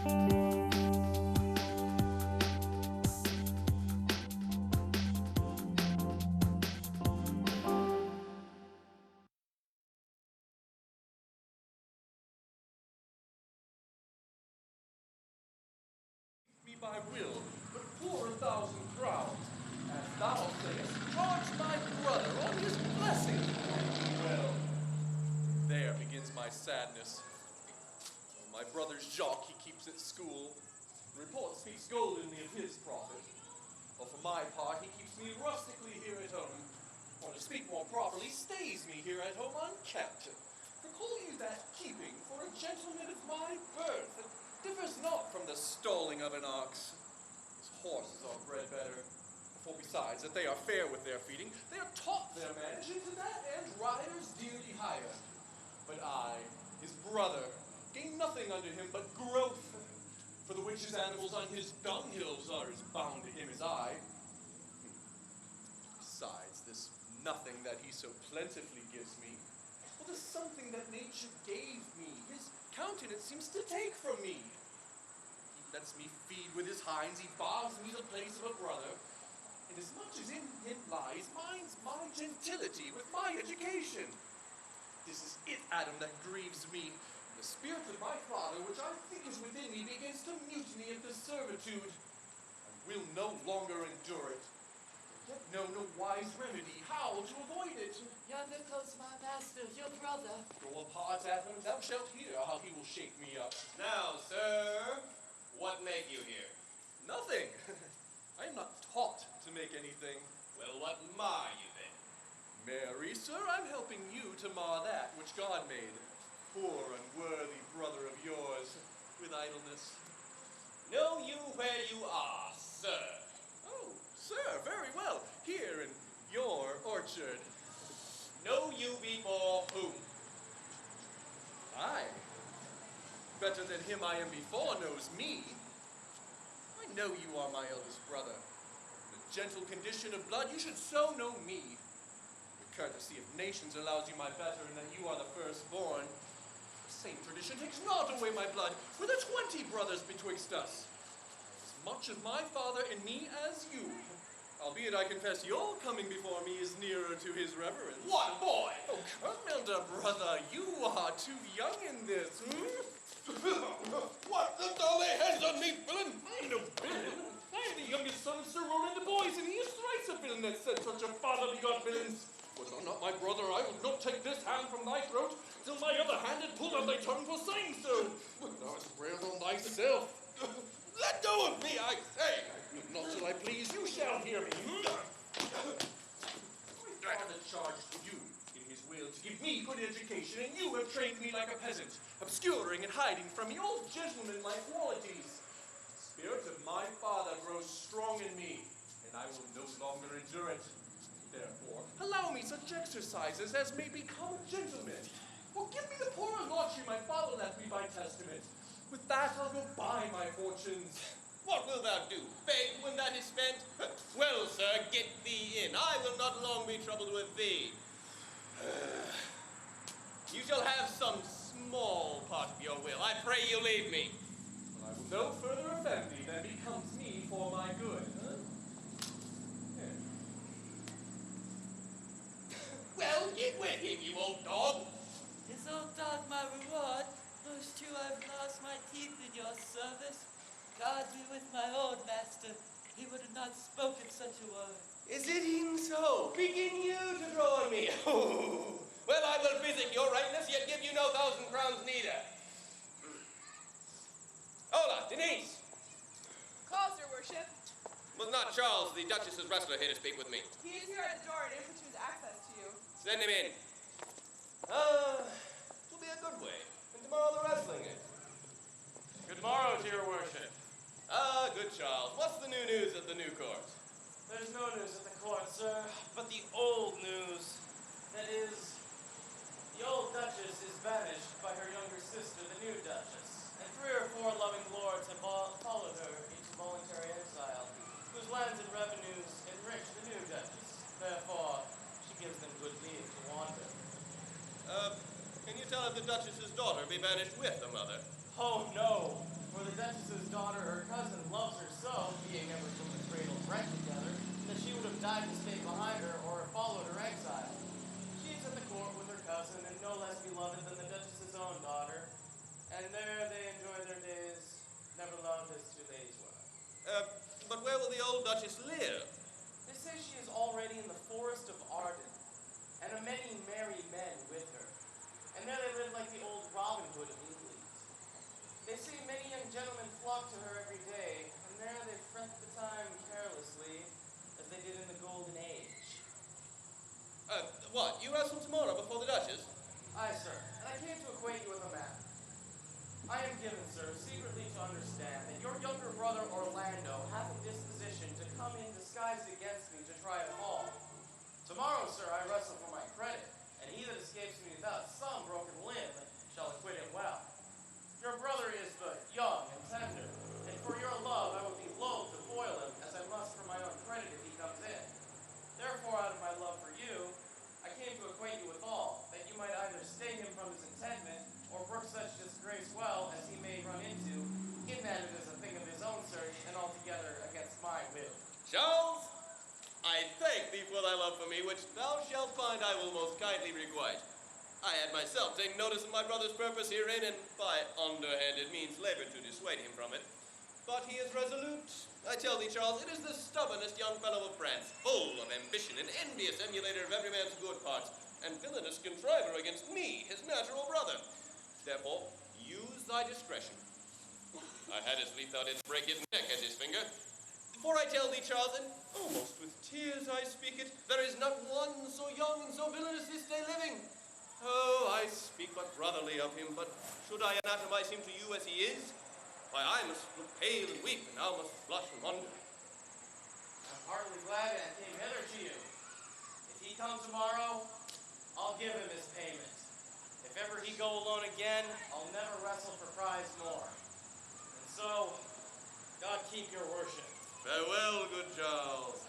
Me by will, but 4,000 crowns, as thou sayest, charge my brother on his blessing. Well, there begins my sadness. My brother's Jacques he keeps at school. Report speaks goldenly of his profit. Well, for my part, he keeps me rustically here at home, or to speak more properly, stays me here at home unkept. For call you that keeping for a gentleman of my birth, that differs not from the stalling of an ox. His horses are bred better, for besides that they are fair with their feeding, they are taught their manage, and to that end riders dearly hire. But I, his brother, gain nothing under him but growth, for the which his animals on his dunghills are as bound to him as I. Besides, this nothing that he so plentifully gives me, well, there's something that nature gave me, his countenance seems to take from me. He lets me feed with his hinds, he bars me the place of a brother, and as much as in him lies, mine's my gentility with my education. This is it, Adam, that grieves me. The spirit of my father, which I think is within me, begins to mutiny at this servitude. I will no longer endure it. Yet know no wise remedy how to avoid it. Yonder comes my master, your brother. Go apart, Adam, thou shalt hear how he will shake me up. Now, sir, what make you here? Nothing. I am not taught to make anything. Well, what mar you then? Marry, sir, I'm helping you to mar that which God made. Poor unworthy brother of yours, with idleness. Know you where you are, sir? Oh, sir, very well. Here in your orchard. Know you before whom? Aye. Better than him I am before knows me. I know you are my eldest brother. In a gentle condition of blood, you should so know me. The courtesy of nations allows you my better, and that you are the firstborn. The same tradition takes not away my blood. Were there 20 brothers betwixt us? As much of my father in me as you. Albeit I confess your coming before me is nearer to his reverence. What boy? Oh, come, elder brother, you are too young in this, What, lift all their heads on me, villain? I am no villain. I am the youngest son of Sir Roland de Boys, and he is thrice a villain that said such a father begot villains. Was thou not my brother, I would not take this hand from thy throat, till my other hand had pulled out thy tongue for saying so. But thou hast railed on thyself. Let go of me, I say! Not till I please, you shall hear me. My father charged you in his will to give me good education, and you have trained me like a peasant, obscuring and hiding from me all gentleman-like qualities. The spirit of my father grows strong in me, and I will no longer endure it. Therefore, allow me such exercises as may become a gentleman. Or give me the poor lodging my father left me by testament. With that I'll go buy my fortunes. What wilt thou do? Beg when that is spent? Well, sir, get thee in. I will not long be troubled with thee. You shall have some small part of your will. I pray you leave me. Well, I will no further offend thee than becomes me for my good. Here. Well, get with him, you old dog. Is old dog my reward? Most true I've lost my teeth in your service. God be with my old master. He would have not spoken such a word. Is it e'en so? Begin you to draw on me? Well, I will visit your rightness, yet give you no 1,000 crowns neither. Hola, Denise! Cause, your worship. Was not Charles, the Duchess's wrestler, here to speak with me? He is here at the door and able to choose access to you. Send him in. It'll be a good way. And tomorrow the wrestling is. Good morrow to your worship. Ah, good Charles. What's the new news at the new court? There's no news at the court, sir, but the old news. That is, the old Duchess is banished by her younger sister, the new Duchess, and 3 or 4 loving lords have followed her into voluntary exile, whose lands and revenues enrich the new Duchess. Therefore, she gives them good leave to wander. Can you tell if the Duchess's daughter be banished with the mother? Oh no, for the Duchess died to stay behind her or followed her exile. She's at the court with her cousin and no less beloved than the Duchess's own daughter. And there they enjoy their days, never loved as two ladies were. But where will the old Duchess live? They say she is already in the forest of Arden, and a many merry men with her. And there they live like the old Robin Hood of England. They say many young gentlemen flock to her every day, and there they fret the time carelessly, as they did in the Golden Age. What, you wrestle tomorrow before the Duchess? Aye, sir, and I came to acquaint you with a man. I am given, sir, secretly to understand that your younger brother Orlando hath a disposition to come in disguised against me to try a fall. Tomorrow, sir, I wrestle for my credit, and he that escapes me without some broken limb shall acquit him well. Your brother is but young and tender, and for your love I would be loath to foil him, as I must for my own credit if he comes in. Therefore, out of my love for you, I came to acquaint you withal, that you might either stay him from his intentment, or brook such disgrace well as he may run into, in that it is a thing of his own search, and altogether against my will. Charles, I thank thee for thy love for me, which thou shalt find I will most kindly requite. I had myself taken notice of my brother's purpose herein, and by underhanded means labored to dissuade him from it. But he is resolute. I tell thee, Charles, it is the stubbornest young fellow of France, full of ambition, an envious emulator of every man's good parts, and villainous contriver against me, his natural brother. Therefore, use thy discretion. I had as lief thou didst break his neck as his finger. For I tell thee, Charles, and almost with tears I speak it, there is not one so young and so villainous this day living. Oh, I speak but brotherly of him, but should I anatomize him to you as he is, why, I must look pale and weep, and thou must blush and wonder. I'm heartily glad I came hither to you. If he come tomorrow, I'll give him his payment. If ever he go alone again, I'll never wrestle for prize more. And so, God keep your worship. Farewell, good Charles.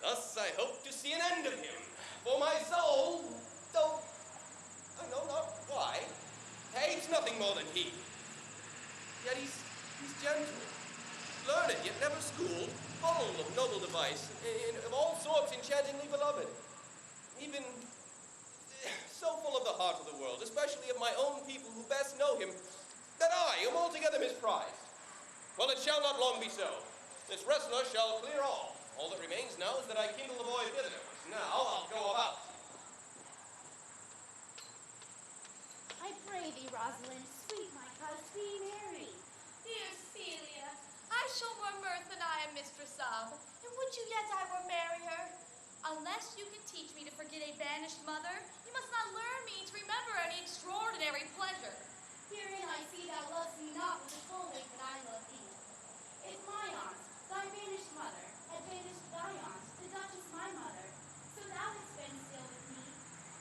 Thus I hope to see an end of him, for my soul, though I know not why, hates nothing more than he. Yet he's gentle, learned, yet never schooled, full of noble device, of all sorts enchantingly beloved. Even so full of the heart of the world, especially of my own people who best know him, that I am altogether misprized. Well, it shall not long be so. This wrestler shall clear all. All that remains now is that I kindle the boy's visitors. Now I'll go about. I pray thee, Rosalind, sweet my cause, sweet Mary. Dear Celia, I shall were mirth and I am mistress of, and would you yet I were marry her? Unless you can teach me to forget a banished mother, you must not learn me to remember any extraordinary pleasure. Herein I see thou lovest me not with the full weight that I love thee. If my aunt, thy banished mother, had banished thy aunt, the Duchess my mother, so thou hadst been still with me,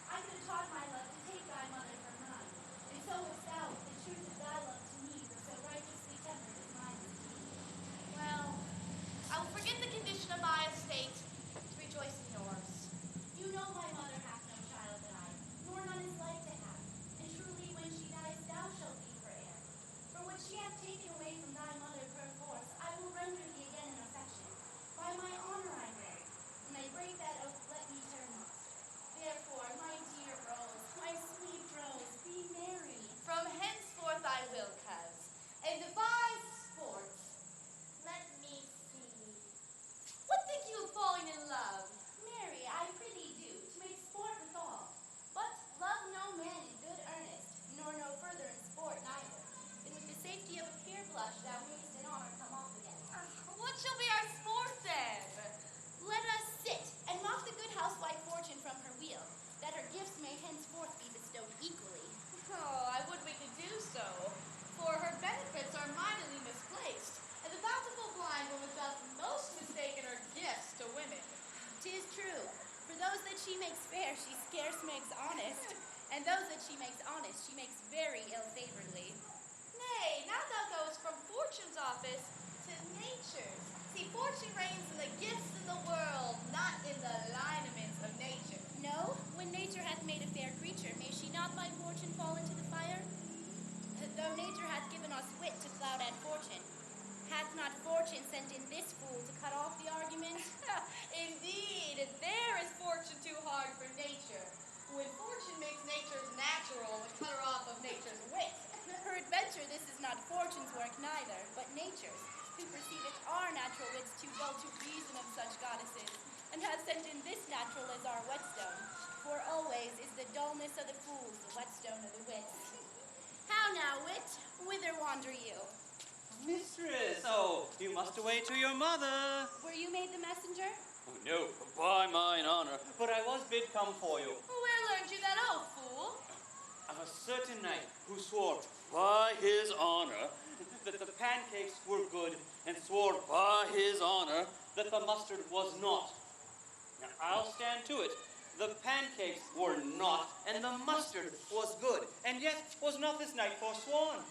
I could have taught my love to take thy mother from mine, and so wouldst thou, if the truth of thy love to me were so righteously tempered as mine is to thee. Well, I will forget the condition of my estate to rejoice in yours. You know my mother hath no child but I, nor none is like to have, and truly when she dies thou shalt be her heir. For what she hath taken away from thy mother perforce, I will render thee again in affection. By my honor I bear, and I break that oath, let me turn not. Therefore, my dear Rose, my sweet Rose, be merry. From henceforth I will, coz, and devise sports. Let me see. What think you of falling in love? Mary, I prithee do, to make sport withal. But love no man in good earnest, nor no further in sport neither, than with the safety of a pure blush thou mayst in honor come off again. What shall be our sport then? Let us sit, and mock the good housewife Fortune from her wheel, that her gifts may henceforth be bestowed equally. Oh, I would we could do so, for her benefits are mightily misplaced, and the bountiful blind woman doth most mistaken her gifts to women. 'Tis true, for those that she makes fair, she scarce makes honest, and those that she makes honest, she makes very ill-favoredly. Nay, now thou goest from Fortune's office to Nature's. See, Fortune reigns in the gifts of the world, not in the lineaments of nature. No, when nature hath made a fair creature, may she not by fortune fall into the fire? Though nature hath given us wit to cloud at fortune, hath not fortune Fortune sent in this fool to cut off the argument? Indeed, there is fortune too hard for nature. When fortune makes nature's natural, the cutter off of nature's wit. Peradventure, this is not Fortune's work neither, but nature's, who perceiveth our natural wits too dull to reason of such goddesses, and hath sent in this natural as our whetstone. For always is the dullness of the fools the whetstone of the wits. How now, wit? Whither wander you? Mistress, oh, you must away to your mother. Were you made the messenger? Oh, no, by mine honor, but I was bid come for you. Where learned you that oath, fool? Of a certain knight who swore by his honor that the pancakes were good, and swore by his honor that the mustard was not. Now, I'll stand to it. The pancakes were not, and the mustard was good, and yet was not this knight forsworn.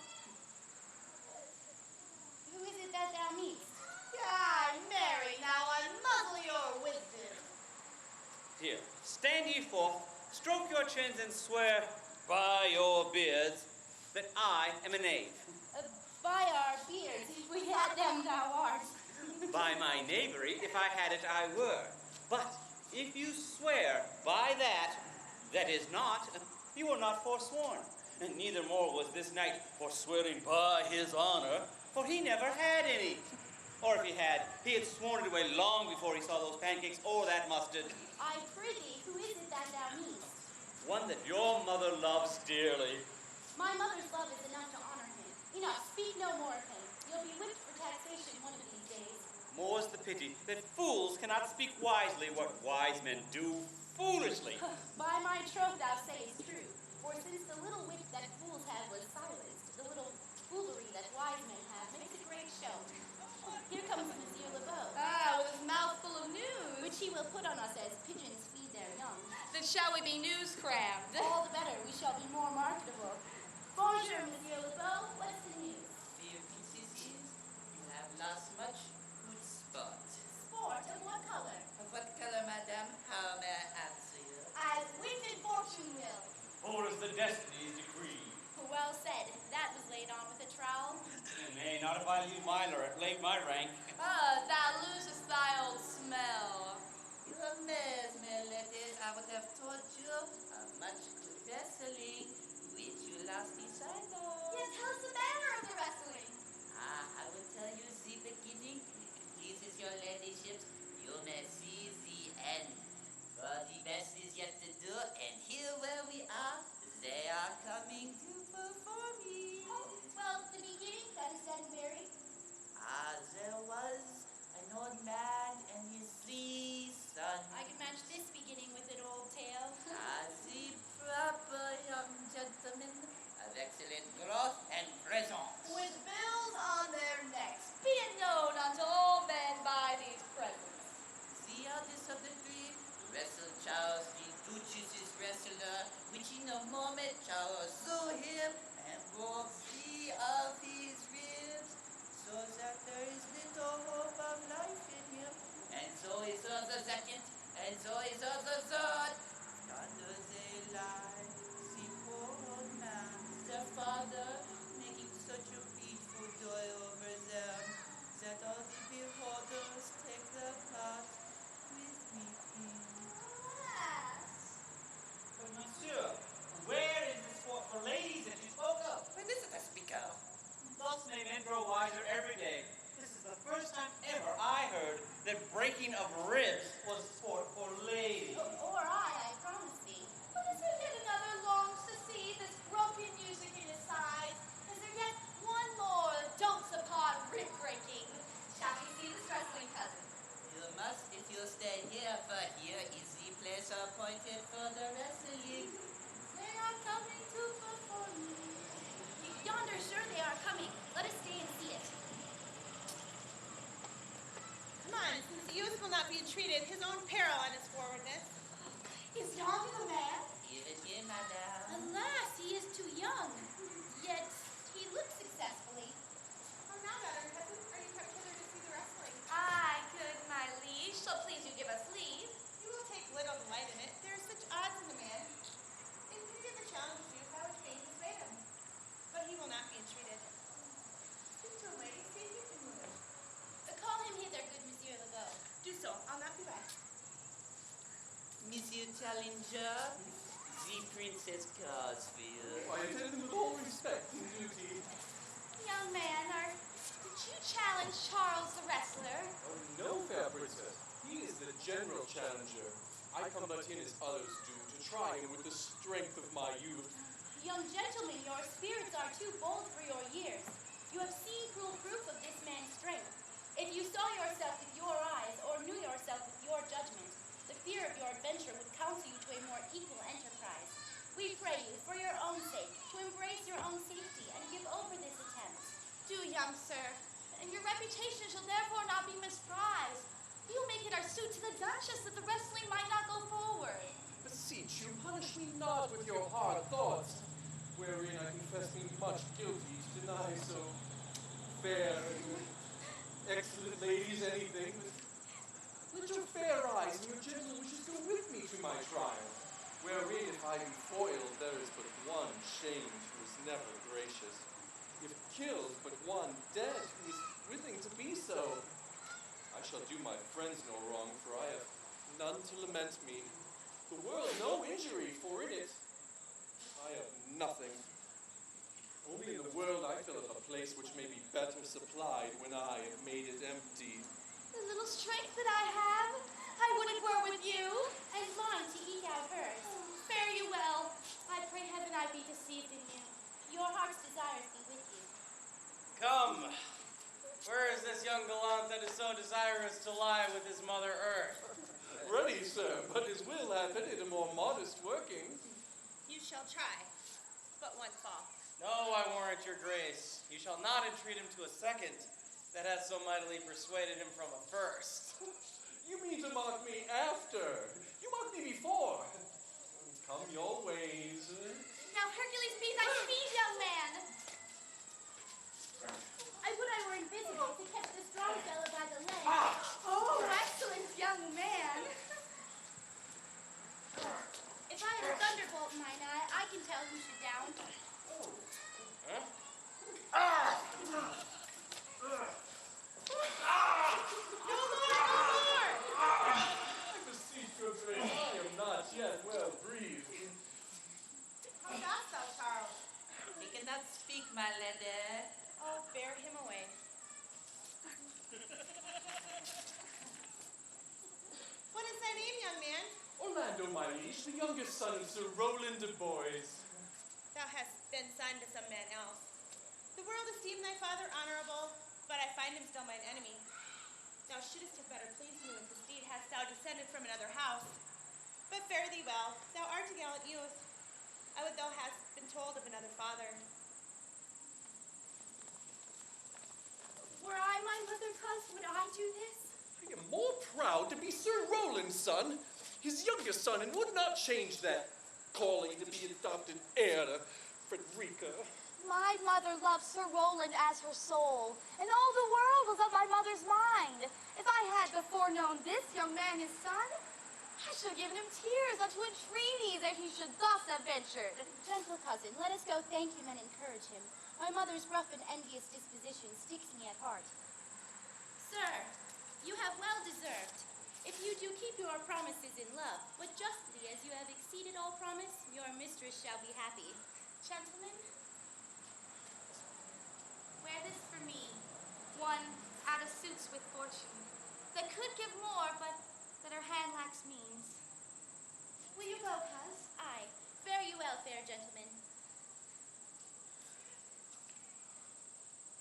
Who is it that thou meanest? Ay, marry, now unmuzzle your wisdom. Here, stand ye forth, stroke your chins, and swear by your beards that I am a knave. By our beards, if we had them, thou art. By my knavery, if I had it, I were. But if you swear by that is not, you are not forsworn. And neither more was this knight for swearing by his honor, for he never had any. Or if he had sworn it away long before he saw those pancakes or that mustard. I prithee, who is it that thou meanest? One that your mother loves dearly. My mother's love is enough to honor him. Enough, speak no more of him. You'll be whipped for taxation one of these days. More's the pity that fools cannot speak wisely what wise men do foolishly. By my troth thou sayest true. For since the little wit that fools have was silenced, the little foolery that wise men have makes a great show. Here comes Monsieur Lebeau, Ah, with his mouth full of news. which he will put on us as pigeons feed their young. Then shall we be news crammed? All the better, we shall be more marketable. Bonjour, Monsieur Lebeau. What's the news? Dear princesses, you have lost much good sport. Sport of what color? Of what color, madame? How may I answer you? As wit and fortune will. Or is the destiny's decree? Well said. That was laid on with a trowel. Nay, not if I leave lay my rank. Ah, thou losest thy old smell. You amaze me, ladies. I would have told you how much good wrestling which you lost the sight of. Yeah, tell us the manner of the wrestling. I will tell you the beginning. If it pleases your ladyships, you may see the end. For the best is yet to do, and here where we are, they are coming to perform me. Oh, well, the beginning, that is dead and buried. There was an old man and his 3 sons. I can match this beginning with an old tale. The proper young gentlemen of excellent growth and presence. With bills on their necks, be it known unto all men by these presents. The eldest of the 3 wrestled Charles, the Duchess's wrestler, which in a moment Charles saw him and broke 3 of his ribs, so that there is little hope of life in him. And so he saw the second, and so he saw the third. Under they lie, the poor old man, their father, making such a peaceful joy over them, that all the beholders take their part with weeping. But monsieur, where is the sport for ladies that you spoke of? When is it I speak of? Thus may men grow wiser every day. This is the first time ever I heard that breaking of ribs was sport for ladies. Or I promise thee. But is there yet another longs to see this broken music in his sides? Is there yet one more dotes upon rib breaking? Shall we see this wrestling cousin? You must if you stay here, for here is the place appointed for the wrestling. They are coming to perform me. Yonder, sure, they are coming. Let us stay and see it. Come on, since the youth will not be entreated, his own peril and his forwardness. Is yonder the man? Give it here, madame. Alas, he is too young. Yet he looks successfully. Oh, now, daughter, cousin, are you come hither to see the wrestling? Aye, good my liege, so please you give us leave. You will take little delight in it. There are such odds in the man. If he did the challenge youth, I would fain persuade him. But he will not be entreated. Speak to him, lady. See if you can move him. challenger. The princess calls for you. I attend them with all respect and duty. Young man, did you challenge Charles the wrestler? Oh, no, fair princess. He is the general challenger. I come but in as others do, to try him with the strength of my youth. Young gentleman, your spirits are too bold for your years. You have seen cruel proof of this man's strength. If you saw yourself with your eyes, or knew yourself with your judgment, the fear of your adventure would counsel you to a more equal enterprise. We pray you, for your own sake, to embrace your own safety and give over this attempt. Do, young sir, and your reputation shall therefore not be misprized. We will make it our suit to the Duchess that the wrestling might not go forward. Beseech you, punish me not with your hard thoughts, wherein I confess me much guilty to deny so fair and excellent ladies anything. Let your fair eyes and your gentle wishes go with me to my trial, wherein if I be foiled, there is but one shamed who is never gracious. If killed, but one dead who is willing to be so. I shall do my friends no wrong, for I have none to lament me. The world no injury, for in it I have nothing. Only in the world I fill up a place which may be better supplied when I have made it empty. The little strength that I have, I would it were with you. And mine to eke out hers. Fare you well. I pray heaven I be deceived in you. Your heart's desires be with you. Come. Where is this young gallant that is so desirous to lie with his mother earth? Ready, sir, but his will hath in it a more modest working. You shall try, but one fall. No, I warrant your grace. You shall not entreat him to a second that has so mightily persuaded him from a first. You mean to mock me after? You mocked me before. Come your ways. Now, Hercules, be thy speed, young man. I would I were invisible to catch the strong fellow by the leg. Oh, excellent young man. If I had a thunderbolt in mine eye, I can tell who should down. I beseech your grace, I am not yet well breathed. How dost thou, Charles? He cannot speak, my lady. Oh, bear him away. What is thy name, young man? Orlando, my liege, the youngest son of Sir Roland de Boys. Thou hast been son to some man else. The world esteemed thy father honorable, but I find him still mine enemy. Thou shouldest have better pleased me with this deed hadst thou descended from another house. But fare thee well, thou art a gallant youth. I would thou hadst been told of another father. Were I my mother's husband, would I do this? I am more proud to be Sir Roland's son, his youngest son, and would not change that calling to be adopted heir to Frederica. My mother loved Sir Roland as her soul, and all the world was of my mother's mind. If I had before known this young man his son, I should have given him tears unto entreaties that he should thus have ventured. Gentle cousin, let us go thank him and encourage him. My mother's rough and envious disposition sticks me at heart. Sir, you have well deserved. If you do keep your promises in love, but justly as you have exceeded all promise, your mistress shall be happy. Gentlemen, wear this for me, one out of suits with fortune, that could give more, but that her hand lacks means. Will you go, coz? Aye. Fare you well, fair gentlemen.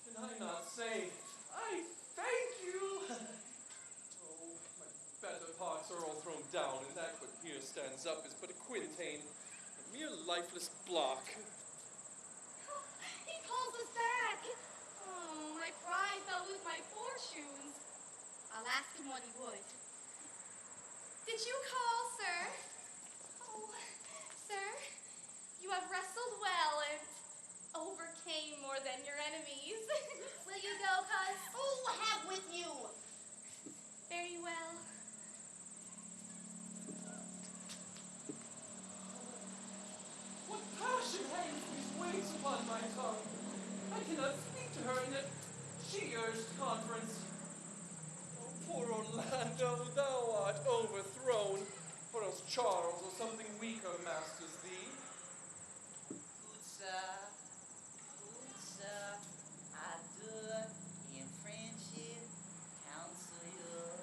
Can I not say, I thank you? Oh, my better parts are all thrown down, and that what here stands up is but a quintain, a mere lifeless block. He calls us back. Oh, my pride fell with my fortunes. I'll ask him what he would. Did you call, sir? Oh, sir, you have wrestled well and overcame more than your enemies. Will you go, coz? Oh, have with you. Very well. What passion hangs these weights upon my tongue? I cannot speak to her in that she urged conference. Oh, poor Orlando, thou art overthrown. or else Charles or something weaker masters thee. Good sir, I do in friendship counsel you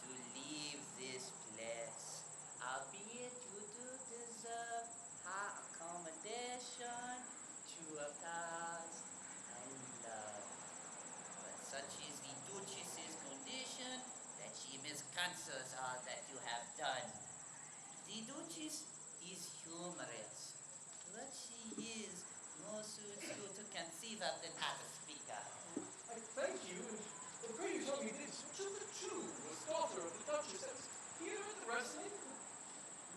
to leave this place, albeit you do deserve high accommodation, true applause, and love. But such is the Duchess's condition that she miscancels all that you have done. The Duchess is humorous, but she is more suits you to conceive of than how to speak of. I thank you, and pray you tell me this, which of the two was daughter of the Duchess that was here at the wrestling?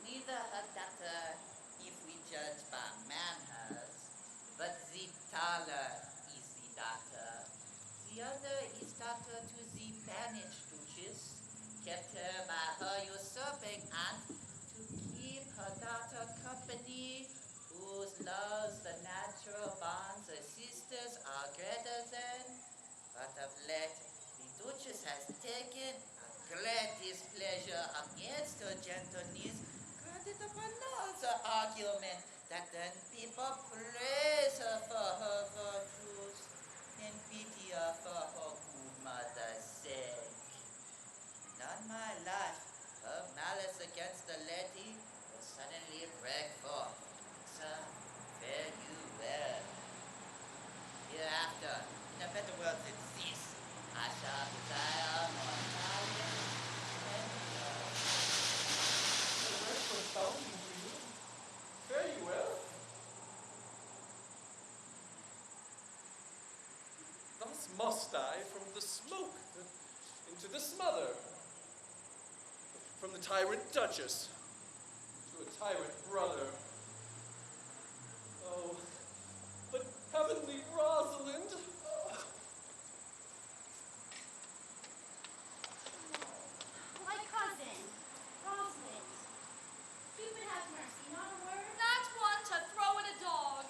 Neither her daughter, if we judge by manners, but the taller is the daughter. The other is daughter to the banished Duchess, kept her by her usurping aunt to keep her daughter company, whose loves the natural bonds of sisters are greater than. But of late, the Duchess has taken a great displeasure against her gentleness, granted upon another argument that then people praise her for her virtues and pity her for her good mother's sake. And on my life, her malice against the lady will suddenly break forth. Sir, fare you well. Hereafter, in a better world than this, I shall desire more Italian and love. The rest was bounty to you. Fare you well. Thus must I from the smoke into the smother, from the tyrant Duchess to a tyrant brother. Oh, but heavenly Rosalind! My cousin, Rosalind. Cupid have mercy, not a word? Not one to throw at a dog.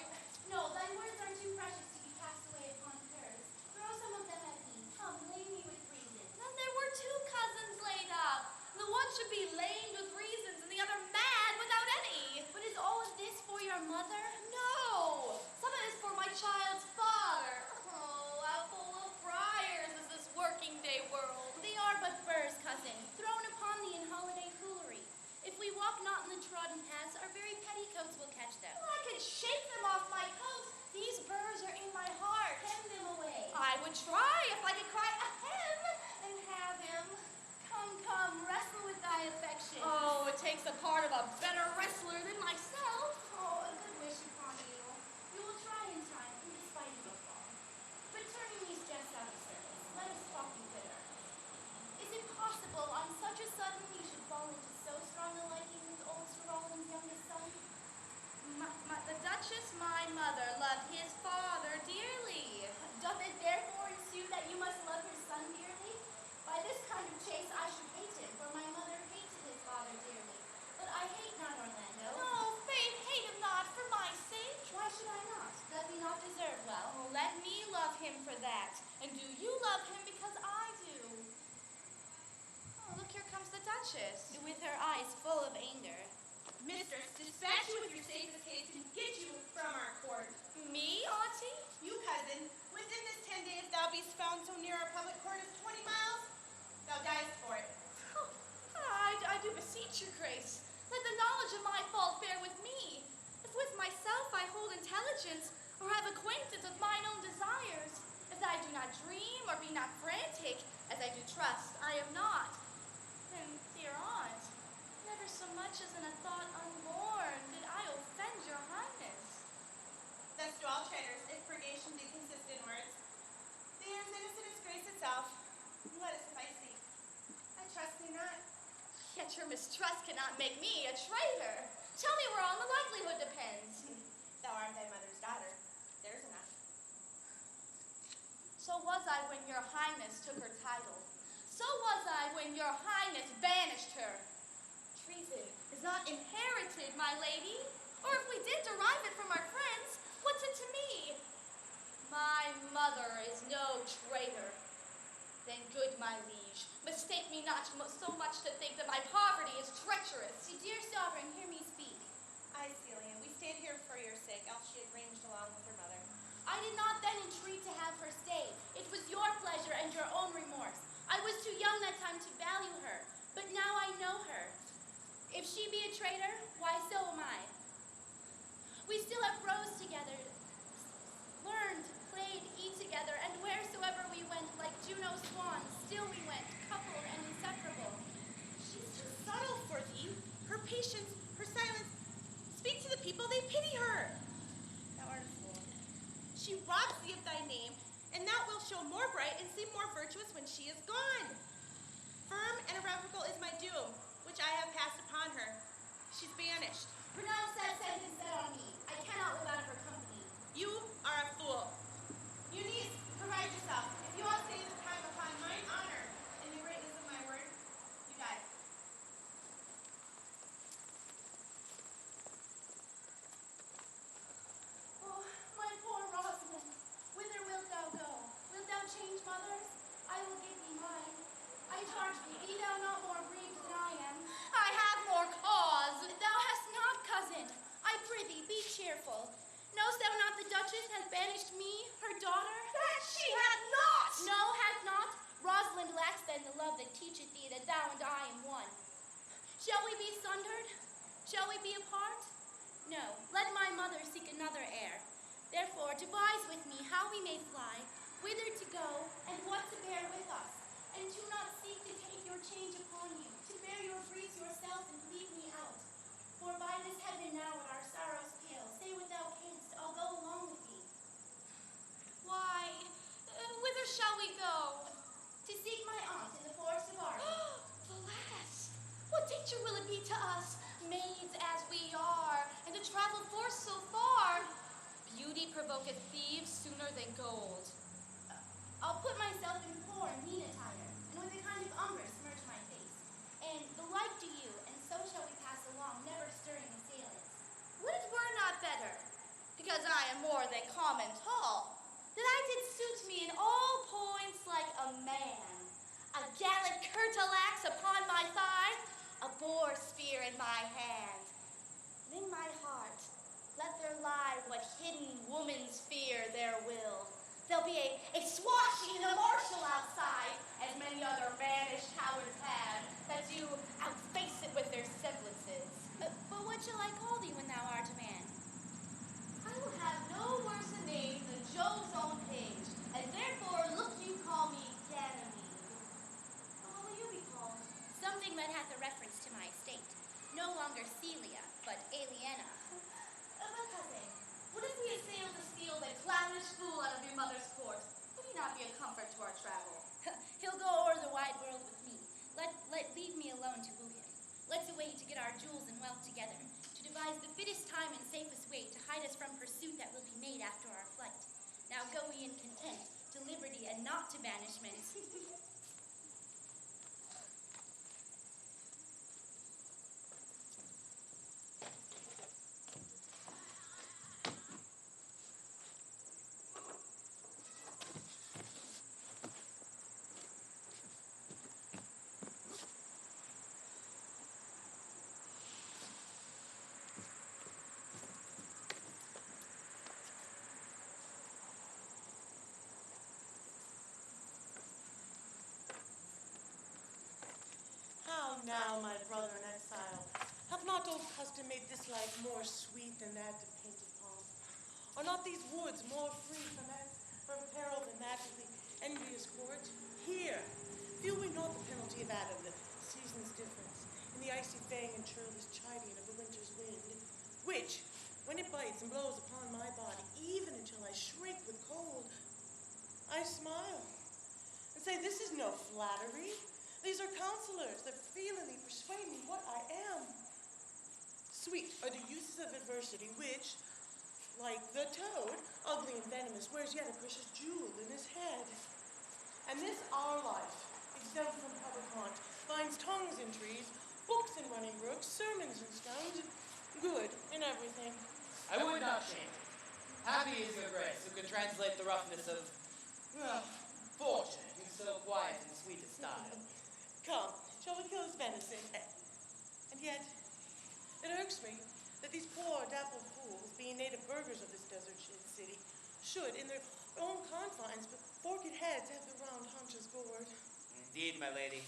No, thy words are too precious to be cast away upon curs. Throw some of them at me. Come, lay me with reason. Then there were two cousins laid up. The one should be lamed with reasons and the other mad without any. But is all of this for your mother? No! Some of it is for my child's father. Oh, how full of briars is this working day world. They are but burrs, cousin, thrown upon thee in holiday foolery. If we walk not in the trodden paths, our very petticoats will catch them. Well, I could shake them off my coat. These burrs are in my heart. Hem them away. I would try if I could cry ahem and have him. Come, wrestle with thy affection. Oh, it takes the part of a better wrestler than myself. Oh, a good wish upon you. You will try in time, in despite of a fall. But turning these jests out of service, let us talk in good earnest. Is it possible on such a sudden you should fall into so strong a liking with old Sir Roland's youngest son? The Duchess, my mother, loved his father dearly. Doth it therefore ensue that you must love her son dearly? By this kind of chase I should hate him, for my mother hated his father dearly. But I hate not Orlando. No, faith, hate him not for my sake. Why should I not? Doth he not deserve well? Oh, let me love him for that. And do you love him because I do? Oh, look, here comes the Duchess. With her eyes full of anger. Mistress, dispatch you with your safest haste and get you from our court. Me, Auntie? You, cousin, within this 10 days thou beest found so near our public court as 20 miles, thou diest for it. Oh, I do beseech your grace. Let the knowledge of my fault bear with me. If with myself I hold intelligence, or have acquaintance with mine own desires, if I do not dream or be not frantic, as I do trust I am not, then, dear aunt, never so much as in a thought unborn did I offend your highness. Thus do all traitors, if purgation be consist in words. They are as innocent as grace itself. Let us suffice thee. I trust thee not. Yet your mistrust cannot make me a traitor. Tell me whereon the likelihood depends. Thou art thy mother's daughter. There's enough. So was I when your highness took her title. So was I when your highness banished her. Treason is not inherited, my lady. Or if we did derive it from our friends, what's it to me? My mother is no traitor. Then good, my liege. Mistake me not so much to think that my poverty is treacherous. Dear sovereign, hear me speak. Aye, Celia, we stayed here for your sake, else she had ranged along with her mother. I did not then entreat to have her stay. It was your pleasure and your own remorse. I was too young that time to value her, but now I know her. If she be a traitor, why so am I. We still have rose together, learned, played, eat together, and wheresoever we went, like Juno's swan, still we went, coupled and inseparable. She's too subtle for thee. Her patience, her silence. Speak to the people, they pity her. Thou art a fool. She robs thee of thy name, and that will show more bright and seem more virtuous when she is gone. Firm and irrevocable is my doom, which I have passed upon her. She's banished. Pronounce that sentence set on me. I cannot live out of her company. You are a fool. Eunice, provide yourself. If you all stay this time upon mine honor and the greatness of my word, you die. Oh, my poor Rosalind, whither wilt thou go? Wilt thou change mothers? I will give thee mine. I charge thee, be thou not more grieved than I am. I have more cause. Thou hast not, cousin. I prithee, be cheerful. Knowst thou not the Duchess hath banished me, her daughter? That she hath not! No, hath not. Rosalind lacks then the love that teacheth thee that thou and I am one. Shall we be sundered? Shall we be apart? No, let my mother seek another heir. Therefore, devise with me how we may fly, whither to go, and what to bear with us. And do not seek to take your change upon you, to bear your griefs yourself and leave me out. For by this heaven now when our sorrows pale, say what thou canst, I'll go along with thee. Why, whither shall we go? To seek my aunt in the forest of Arden. Alas, what danger will it be to us, maids as we are, and to travel forth so far? Beauty provoketh thieves sooner than gold. I'll put myself in poor and mean attire, and with a kind of umber smudge my face. And the like do you, and so shall we pass along, never stirring assailants. Would it were not better, because I am more than common tall, that I did suit me in all points like a man, a gallant curtalax upon my thigh, a boar spear in my hand. And in my heart, let there lie what hidden woman's fear there will. There'll be a swashing and a martial outside, as many other mannish cowards have, that do outface it with their semblances. But what shall I call thee when thou art a man? I will have no worse a name than Jove's own page, and therefore look you call me Ganymede. How will you be called? Something that hath a reference to my estate. No longer Celia, but Aliena. But cousin, what if we assailed to steal the clownish fool out of your mother's court? Would he not be a comfort to our travel? He'll go o'er the wide world with me. Leave me alone to woo him. Let's away to get our jewels and wealth together, to devise the fittest time and safest way to hide us from pursuit that will be made after our flight. Now go we in content, to liberty and not to banishment. Now, my brother in exile, hath not old custom made this life more sweet than that of painted palm? Are not these woods more free from peril than that of the envious court? Here, feel we not the penalty of Adam, the season's difference, in the icy fang and churlish chiding of the winter's wind, which, when it bites and blows upon my body, even until I shrink with cold, I smile and say, this is no flattery. These are counselors that feelingly persuade me what I am. Sweet are the uses of adversity, which, like the toad, ugly and venomous, wears yet a precious jewel in his head. And this our life, exempt from public haunt, finds tongues in trees, books in running brooks, sermons in stones, good in everything. I would not change. Happy is your grace, who can translate the roughness of fortune into so quiet and sweet a style. Come, shall we kill this venison? And yet, it irks me that these poor dappled fools, being native burghers of this desert city, should, in their own confines, with forked heads, have their round haunches gored. Indeed, my lady.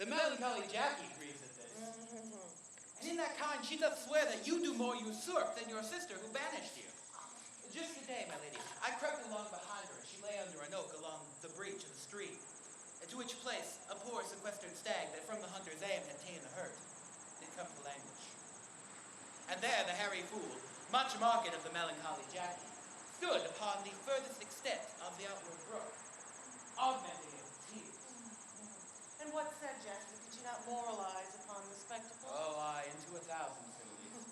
The melancholy Jackie grieves at this. And in that kind, she doth swear that you do more usurp than your sister who banished you. Just today, my lady, I crept along behind her as she lay under an oak along the breach of the stream, to which place a poor sequestered stag that from the hunter's aim had ta'en the hurt, did come to languish. And there the hairy fool, much marked of the melancholy Jackie, stood upon the furthest extent of the outward brook, augmenting it with tears. And what said Jackie? Did she not moralize upon the spectacle? Oh, aye, into 1,000 similes.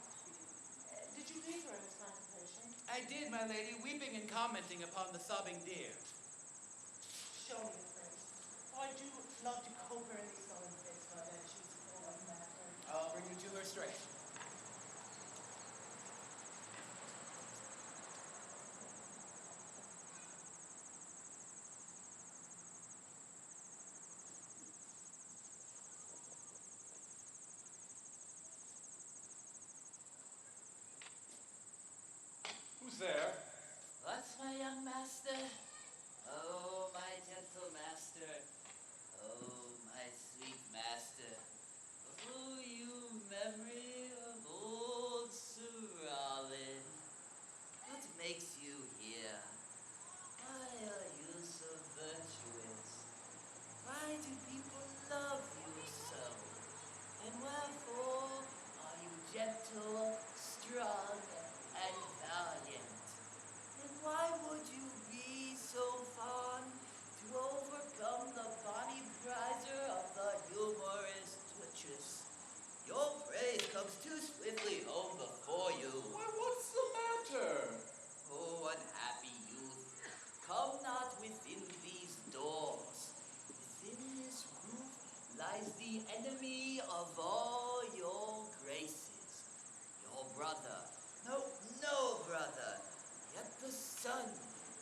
Did you leave her in this contemplation? I did, my lady, weeping and commenting upon the sobbing deer. Show me the face. Oh, I do love to cope her in these solemn fits, my that she's full of matter. I'll bring you to her straight. Who's there? What's my young master? Oh, my gentle master. Oh, my sweet master. Oh, you memory of old Sir Rollin. What makes you here? Why are you so virtuous? Why do people love you so? And wherefore are you gentle, strong, and valiant? And why would you be so fond to overcome the bonny prizer of the humorous Duchess? Your praise comes too swiftly home before you. Why, what's the matter? Oh, unhappy youth, come not within these doors. Within this roof lies the enemy of all your graces. Your brother. No brother. Yet the son.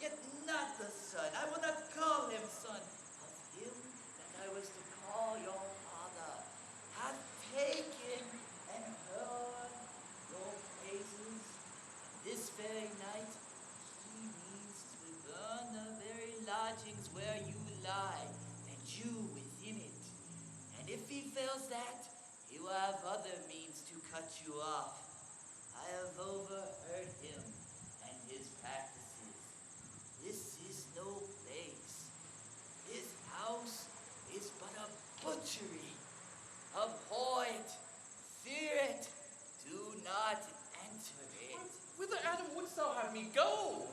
Yet not the son. I will not call him son. Of him that I was to call your father hath taken and heard your praises. And this very night he means to burn the very lodgings where you lie, and you within it. And if he fails that, he will have other means to cut you off. I have overheard him and his practices. This is no place. His house is but a butchery. Abhor it. Fear it. Do not enter it. Whither, Adam, wouldst thou have me go?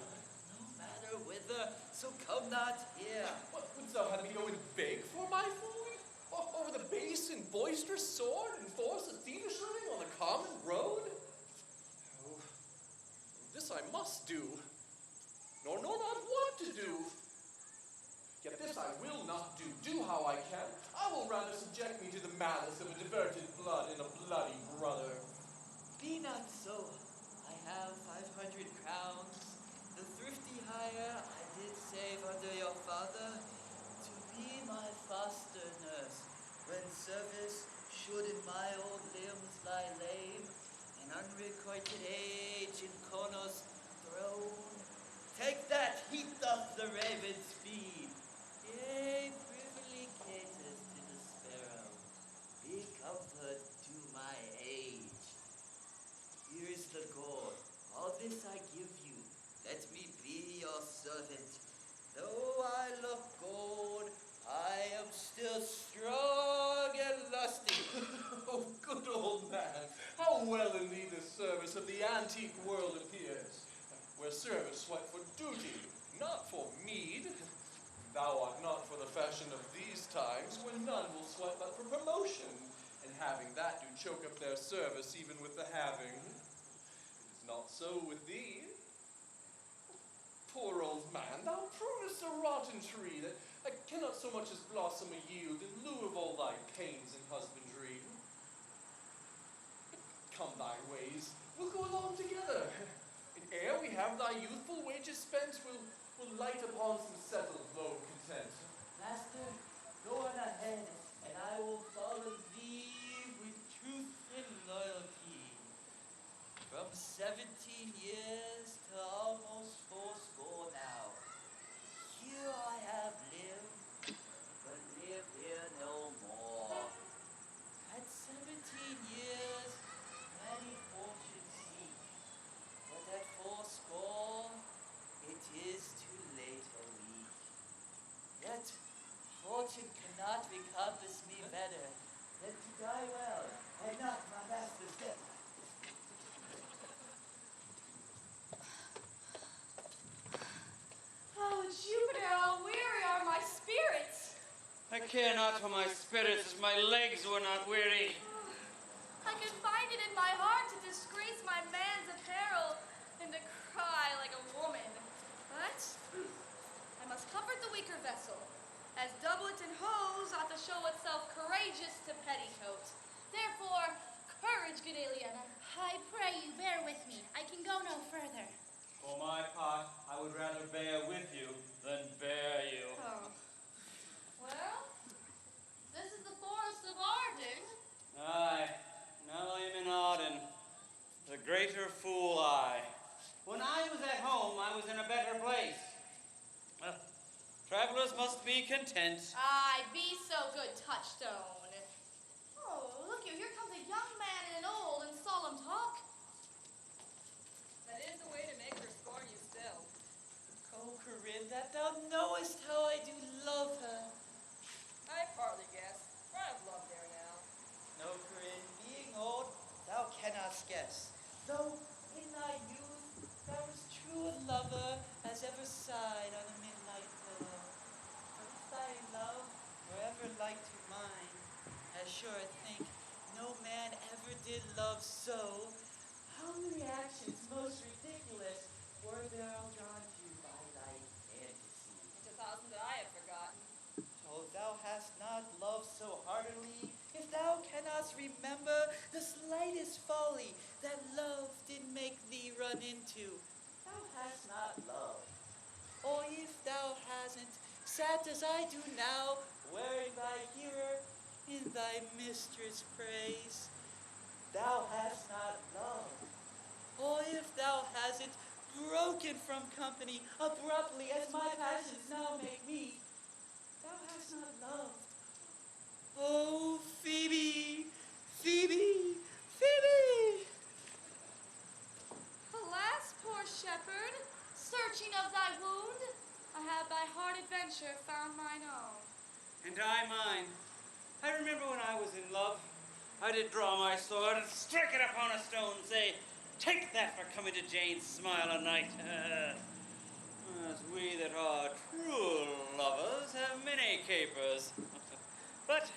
No matter whither, so come not here. What, wouldst thou have me go and beg for my food? Over the base and boisterous sword and force of thievishly on the common road? Oh, this I must do, nor know not what to do. Yet this I will not do, do how I can. I will rather subject me to the malice of a diverted blood and a bloody brother. Be not so. I have 500 crowns, the thrifty hire I did save under your father, to be my foster nurse, when service should in my old limbs lie lame, and unrequited age in Konos thrown. Take that, heat doth the raven's feed. Yea, privily caters to the sparrow. Be comfort to my age. Here is the gold. All this I give you. Let me be your servant. Though I look old, I am still strong and lusty. Oh, good old man, how well indeed the service of the antique world appears, where service sweat for duty, not for meed. Thou art not for the fashion of these times, when none will sweat but for promotion, and having that do choke up their service even with the having. It is not so with thee. Poor old man, thou prunest a rotten tree that cannot so much as blossom a yield in lieu of all thy pains in husbandry. Come thy ways, we'll go along together. And ere we have thy youthful wages spent, we'll light upon some settled low content. Master, years to almost fourscore now. Here I have lived, but live here no more. At 17 years, many fortunes seek, but at fourscore, it is too late a week. Yet, fortune cannot recompense me better than to die well and not my master's death. Oh, Jupiter, how weary are my spirits. I care not for my spirits as my legs were not weary. I could find it in my heart to disgrace my man's apparel and to cry like a woman. But I must comfort the weaker vessel, as doublet and hose ought to show itself courageous to petticoat. Therefore, courage, good Aliena. I pray you, bear with me. I can go no further. For my part, I would rather bear with you than bear you. Oh. Well, this is the forest of Arden. Aye, now I am in Arden, the greater fool I. When I was at home, I was in a better place. Travelers must be content. Aye, be so good, Touchstone. Oh, look you, here comes a young man and an old in solemn talk. That is the way to make her scorn you still. Oh, Corinne, that thou knowest how I do love her. I partly guess, for I have love there now. No, Corinne, being old, thou canst guess. Though in thy youth thou was true a lover as ever sighed on a midnight pillow. But if thy love were ever like to mine, as sure I think no man ever did love so, how many actions most ridiculous were there drawn to by thy fantasy? It's 1,000 that I have forgotten. Oh, thou hast not loved so heartily, if thou canst remember the slightest folly that love did make thee run into. Thou hast not loved. Or if thou hasn't sat as I do now, wearing thy hearer in thy mistress' praise, thou hast not loved. Or if thou hasn't broken from company abruptly as my passions now make me, thou hast not loved. Oh, Phoebe, Phoebe, Phoebe! Alas, poor shepherd, searching of thy wound, I have by hard adventure found mine own. And I mine. I remember when I was in love, I did draw my sword and strike it upon a stone and say, "Take that for coming to Jane's smile a night." As we that are true lovers have many capers. But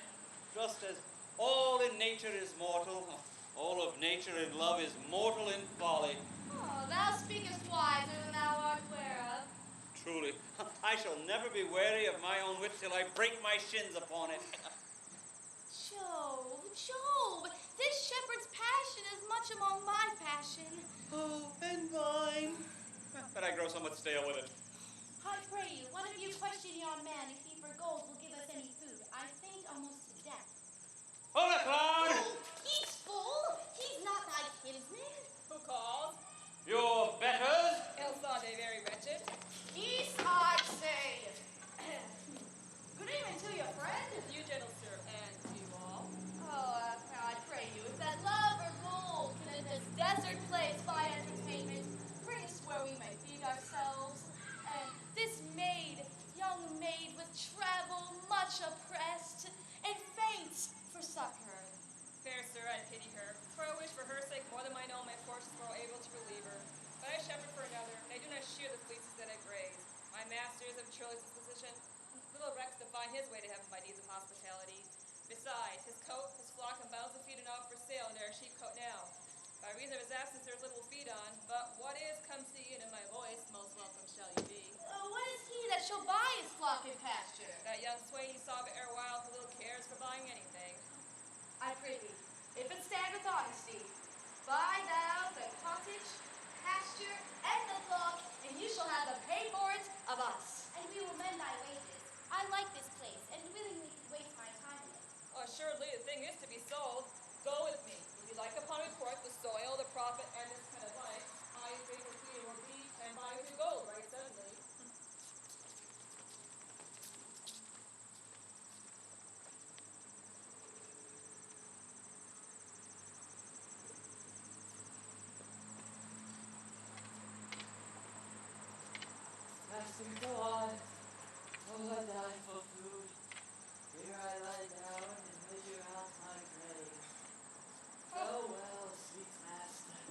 just as all in nature is mortal, all of nature in love is mortal in folly. Oh, thou speakest wiser than thou art ware of. Truly, I shall never be weary of my own wit till I break my shins upon it. Jove, this shepherd's passion is much among my passion. Oh, and mine. But I grow somewhat stale with it. I pray you, one of you question yon man if he for gold will give us any food. I faint almost to death. Hold it, Clown! He's full. He's not thy kinsman. Who calls? Your betters? Il Sande very wretched. Peace, I say. Good evening to you, friend. You gentle sir, and to you all. Oh, now I pray you, if that love or gold can in this desert place buy entertainment, bring us where we may feed ourselves. And this maid, young maid with travel much oppressed, and faints for succor. Fair sir, I pity her, for I wish for her sake more than mine own my forces were able to relieve her. But I shepherd for another, and I do not shear the fleeces that I graze. My master is of churlish disposition, and little recks to find his way to heaven by deeds of hospitality. Besides, his coat, his flock, and bounds of feed are not for sale, and they are a sheepcoat now. By reason of his absence, there is little feed on, but what is, come see, and in my voice, most welcome shall you be. What is he that shall buy his flock and pasture? That young swain you saw but erewhile, who little cares for buying anything. I pray thee, if it stand with honesty, buy thou the cottage, pasture, and the flock, and you shall have the pay for it of us. And we will mend thy wages. I like this place, and willingly waste my time in it. Oh, assuredly, the thing is to be sold. Go with me. If you like upon report the soil, the profit, and this kind of life, I and go on. Oh, I die for food. Here I lie down and measure out my grave. Farewell, sweet master.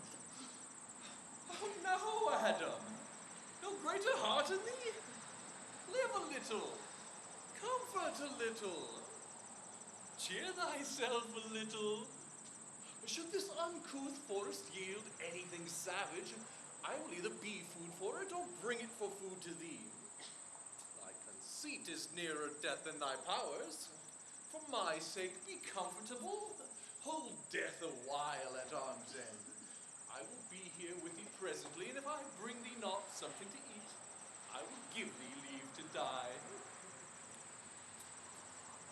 Oh no, Adam. No greater heart in thee? Live a little. Comfort a little. Cheer thyself a little. Should this uncouth forest yield anything savage, I will either be food for it or bring it for food to thee. Thy conceit is nearer death than thy powers. For my sake, be comfortable. Hold death a while at arm's end. I will be here with thee presently, and if I bring thee not something to eat, I will give thee leave to die.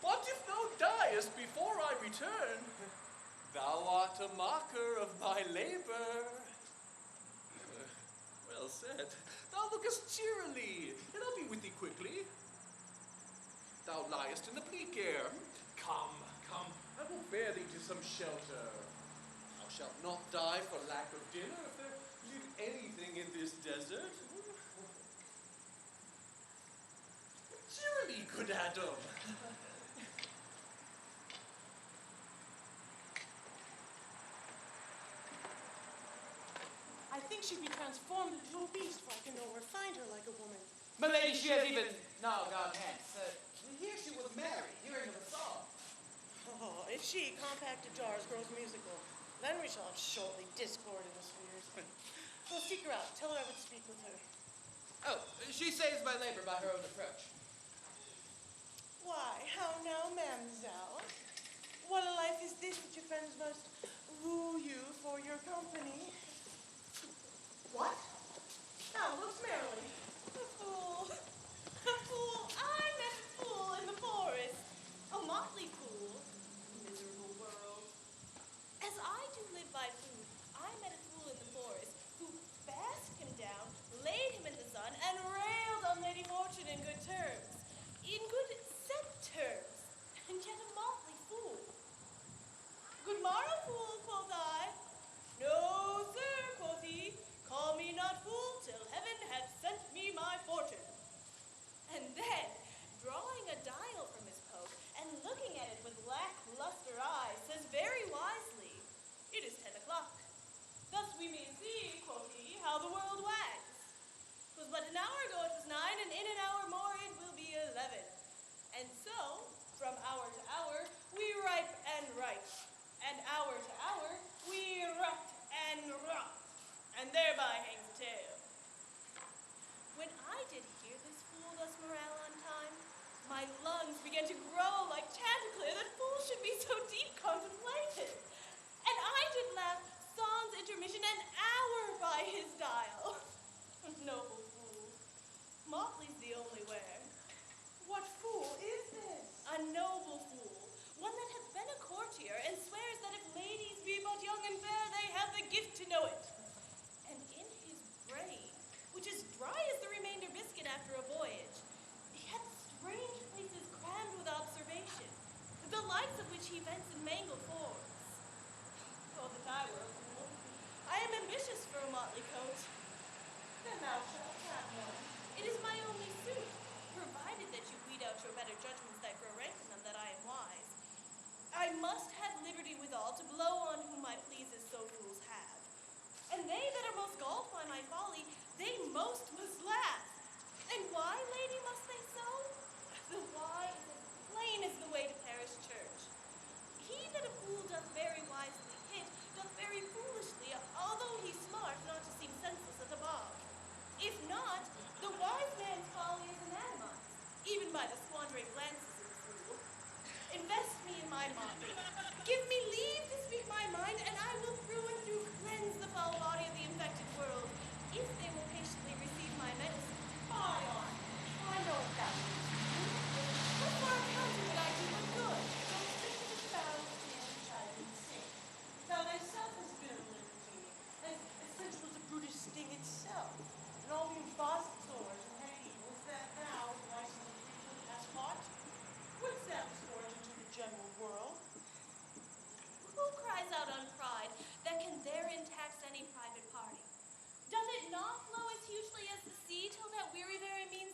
But if thou diest before I return, thou art a marker of my labor. Well said. Thou lookest cheerily, and I'll be with thee quickly. Thou liest in the bleak air. Come, come, I will bear thee to some shelter. Thou shalt not die for lack of dinner if there live anything in this desert. Cheerily, good Adam. I think she'd be transformed into a beast, for I can nowhere find her like a woman. My lady, she has even now gone hence. Here she was married, hearing of a song. Oh, if she, compact to jars, grows musical, then we shall have shortly discord in the spheres. So seek her out. Tell her I would speak with her. Oh, she saves my labor by her own approach. Why, how now, mademoiselle? What a life is this that your friends must woo you for your company? What? Now, looks merrily. A fool. A fool. I met a fool in the forest. A motley fool. Miserable world. As I do live by food, I met a fool in the forest who basked him down, laid him in the sun, and railed on Lady Fortune in good terms. In good set terms. And yet a motley fool. Good morrow, fool, quoth I. No, sir, quoth he. Call me not fool till heaven hath sent me my fortune. And then, drawing a dial from his poke and looking at it with lackluster eyes, says very wisely, "It is 10 o'clock. Thus we may see," quoth he, "how the world wags. 'Twas but an hour ago it was 9, and in an hour more it will be 11. And so, from hour to hour, we ripe and write, and hour to hour, we rut and rot, and thereby hangs the tale." When I did hear this fool thus morale on time, my lungs began to grow like chanticleer that fools should be so deep contemplated. And I did laugh sans intermission an hour by his dial. Noble fool. Motley's the only wear. What fool is this? A noble fool, one that hath been a courtier, and swears that if ladies be but young and fair, they have the gift to know it. And in his brain, which is dry as the remainder biscuit after a voyage, he hath strange places crammed with observation, the likes of which he vents in mangled forms. Oh, that I were a fool. I am ambitious for a motley coat. Then thou shalt have one. It is my only suit, provided that you weed out your better judgments that grow rank in them, that I am wise. I must have liberty withal to blow on whom I please, as so fools have. And they that are most galled by my folly, they most must laugh. And why, lady, must they so? The why is as plain as the way to parish church. He that a fool doth very wisely hit, doth very foolishly, although he smart not to seem senseless at the bog. If not, the wise man's folly is anatomized, even by the squandering glances of the fool. Invest me in my motley. Give me leave to speak my mind, and I will through and through cleanse the foul body of the infected world, if they will patiently receive my medicine. Fie on. I know what that means. What for accounting that I do but good? Don't stick to the barrel of the child and sing. Thou thyself hast been a libertine, as essential as a brutish sting itself. And all the embossed sores and head evils that thou, licensed priesthood, hast fought, wouldst thou disgorge into the general world? Who cries out on pride that can therein tax any private party? Doth it not flow as hugely as the sea till that weary very means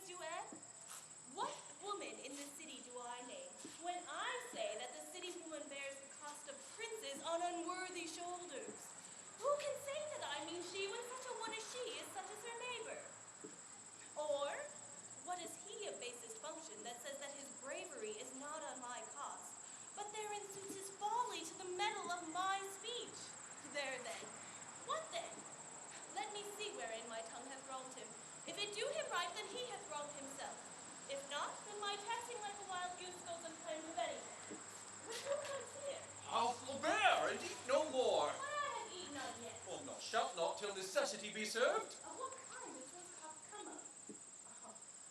did he be served? Of what kind is this cup come of?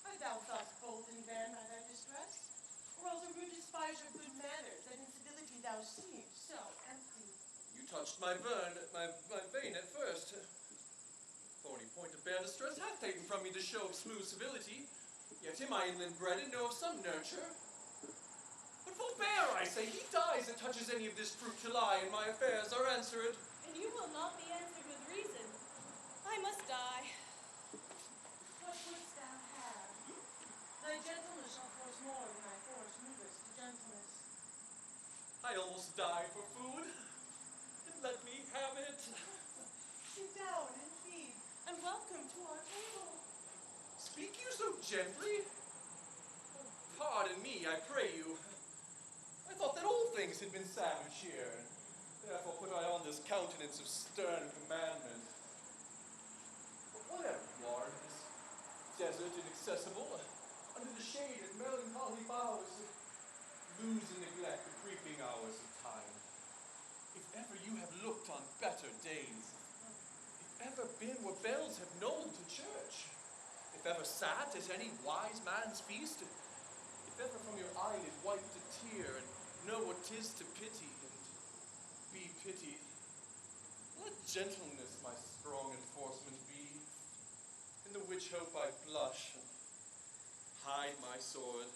Art thou thus bold and van by thy distress? Or else a rude despise your good manners, and in civility thou seems so empty? You touched my vein at first. Thorny point of bare distress hath taken from me the show of smooth civility. Yet am I inland bred and know of some nurture. But forbear, I say, he dies that touches any of this fruit till I and my affairs are answered. And you will not be answered with reason. I must die. What wouldst thou have? Thy gentleness shall force more than thy force movest to gentleness. I almost die for food. And let me have it. Sit down and feed, and welcome to our table. Speak you so gently? Pardon me, I pray you. I thought that all things had been savage here, and therefore put I on this countenance of stern commandment. But whatever you are in this desert inaccessible, under the shade of melancholy boughs, lose in neglect the creeping hours of time. If ever you have looked on better days, if ever been where bells have knolled to church, if ever sat at any wise man's feast, if ever from your eyelid wiped a tear, and know what 'tis to pity and be pitied, let gentleness my strong enforcement be, in the which hope I blush and hide my sword.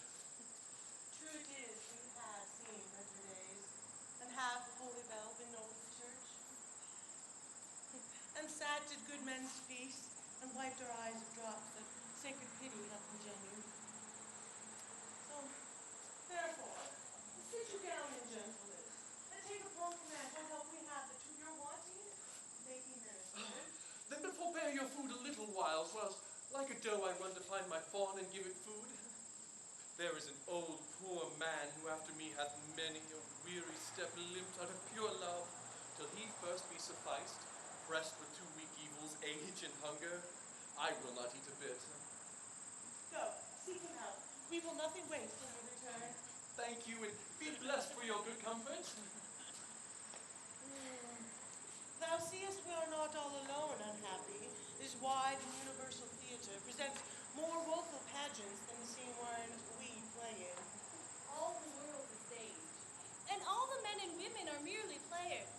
True it is, we have seen better days, and have the holy bell been knolled to church. And sat at good men's feasts, and wiped our eyes of drops that sacred pity hath engendered. So, therefore, sit you down in gentleness, and take upon command what help we have that to your wanting may be ministered. Then but forbear your food a little while, whilst like a doe I run to find my fawn and give it food. There is an old poor man who after me hath many a weary step limped out of pure love, till he first be sufficed, pressed with two weak evils, age and hunger. I will not eat a bit. Go, seek him out. We will nothing wait till you return. Thank you, and be blessed for your good comfort. Thou seest we are not all alone unhappy. This wide and universal theatre presents more woeful pageants than the scene wherein we play in. All the world is stage, and all the men and women are merely players.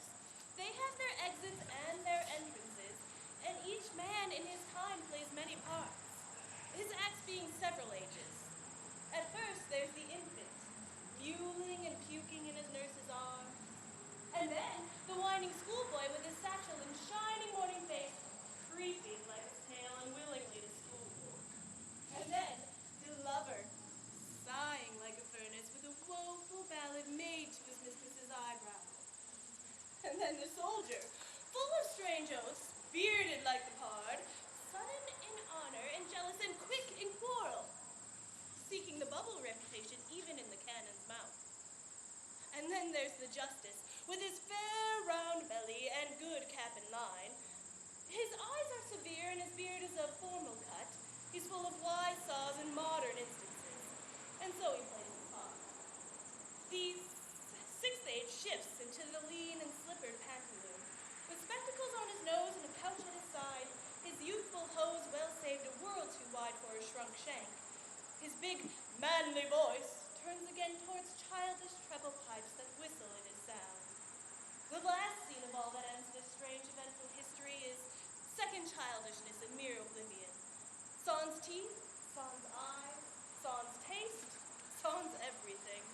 They have their exits and their entrances, and each man in his time plays many parts, his acts being several ages. At first there's the infant, mewling and puking in his nurse's arms, and then the whining schoolboy with his satchel and shining morning face, creeping like a snail unwillingly to school. And then the lover, sighing like a furnace with a woeful ballad made to his mistress's eyebrow. And then the soldier, full of strange oaths, bearded like the pard, sudden in honor and jealous and quick in quarrel, seeking the bubble reputation even in the cannon's mouth. And then there's the justice, with his fair round belly and good cap and line. His eyes are severe and his beard is of formal cut. He's full of wise saws and modern instances, and so he plays his part. These sixth age shifts into the lean and slippered pantaloon, with spectacles on his nose and a pouch at his side, his youthful hose well saved a world too wide for his shrunk shank. His big, manly voice turns again towards childish treble pipes that whistle in his sound. The last scene of all that ends this strange eventful history is second childishness and mere oblivion. Sans teeth, sans eyes, sans taste, sans everything.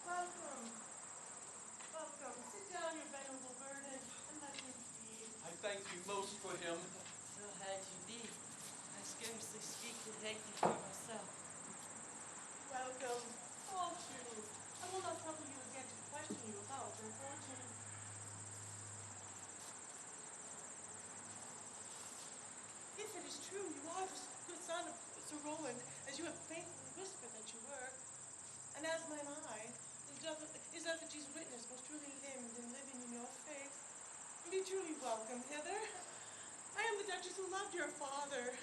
Welcome. Welcome. Sit down, your venerable burden, and let him feed. I thank you most for him. So how'd you be? I scarcely speak to thank you for myself. Welcome. All true. I will not trouble you again to question you about your fortune. If it is true, you are the good son of Sir Roland, as you have faithfully whispered that you were. And as mine eye is effigy's witness, most truly limbed and living in your faith. Be truly welcome hither. I am the Duchess who loved your father.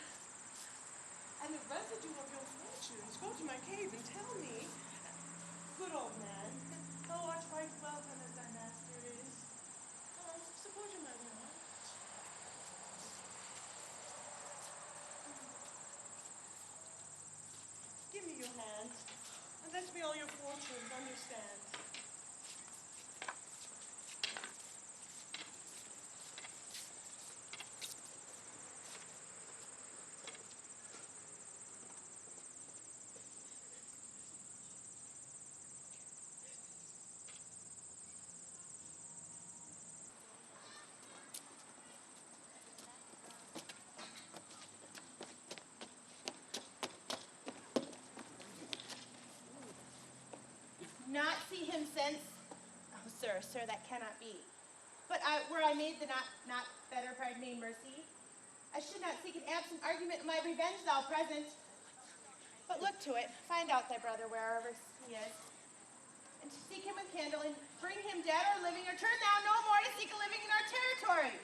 And the residue of your fortunes, go to my cave and tell me. Good old man, thou art right welcome as thy master is. Suppose me all your fortunes, understand. Not see him since? Oh, sir, that cannot be. But were I made the not better, pardon me, mercy, I should not seek an absent argument in my revenge thou present. But look to it, find out thy brother wherever he is, and to seek him with candle, and bring him dead or living, or turn thou no more to seek a living in our territory.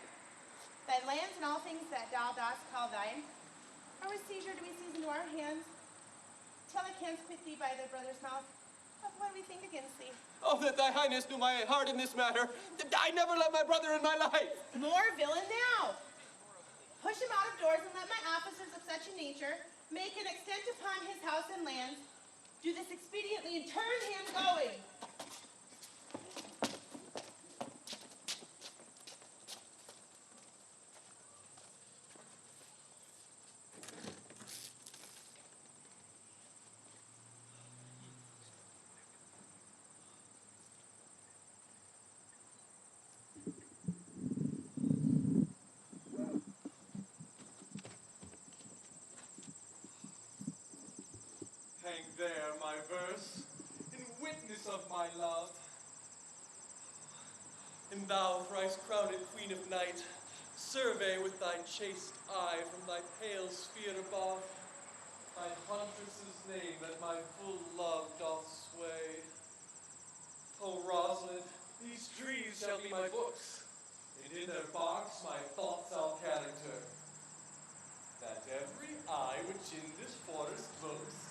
Thy lands and all things that thou dost call thine are with seizure to be seized into our hands, till I canst quit thee by thy brother's mouth. Of what we think against thee. Oh, that thy highness knew my heart in this matter. I never loved my brother in my life. More villain thou! Push him out of doors and let my officers of such a nature make an extent upon his house and lands. Do this expediently and turn him going. Hang there my verse, in witness of my love. And thou, thrice-crowned Queen of Night, survey with thy chaste eye from thy pale sphere above, thy huntress's name that my full love doth sway. O Rosalind, these trees shall be my books, and in their barks my thoughts I'll character, that every eye which in this forest looks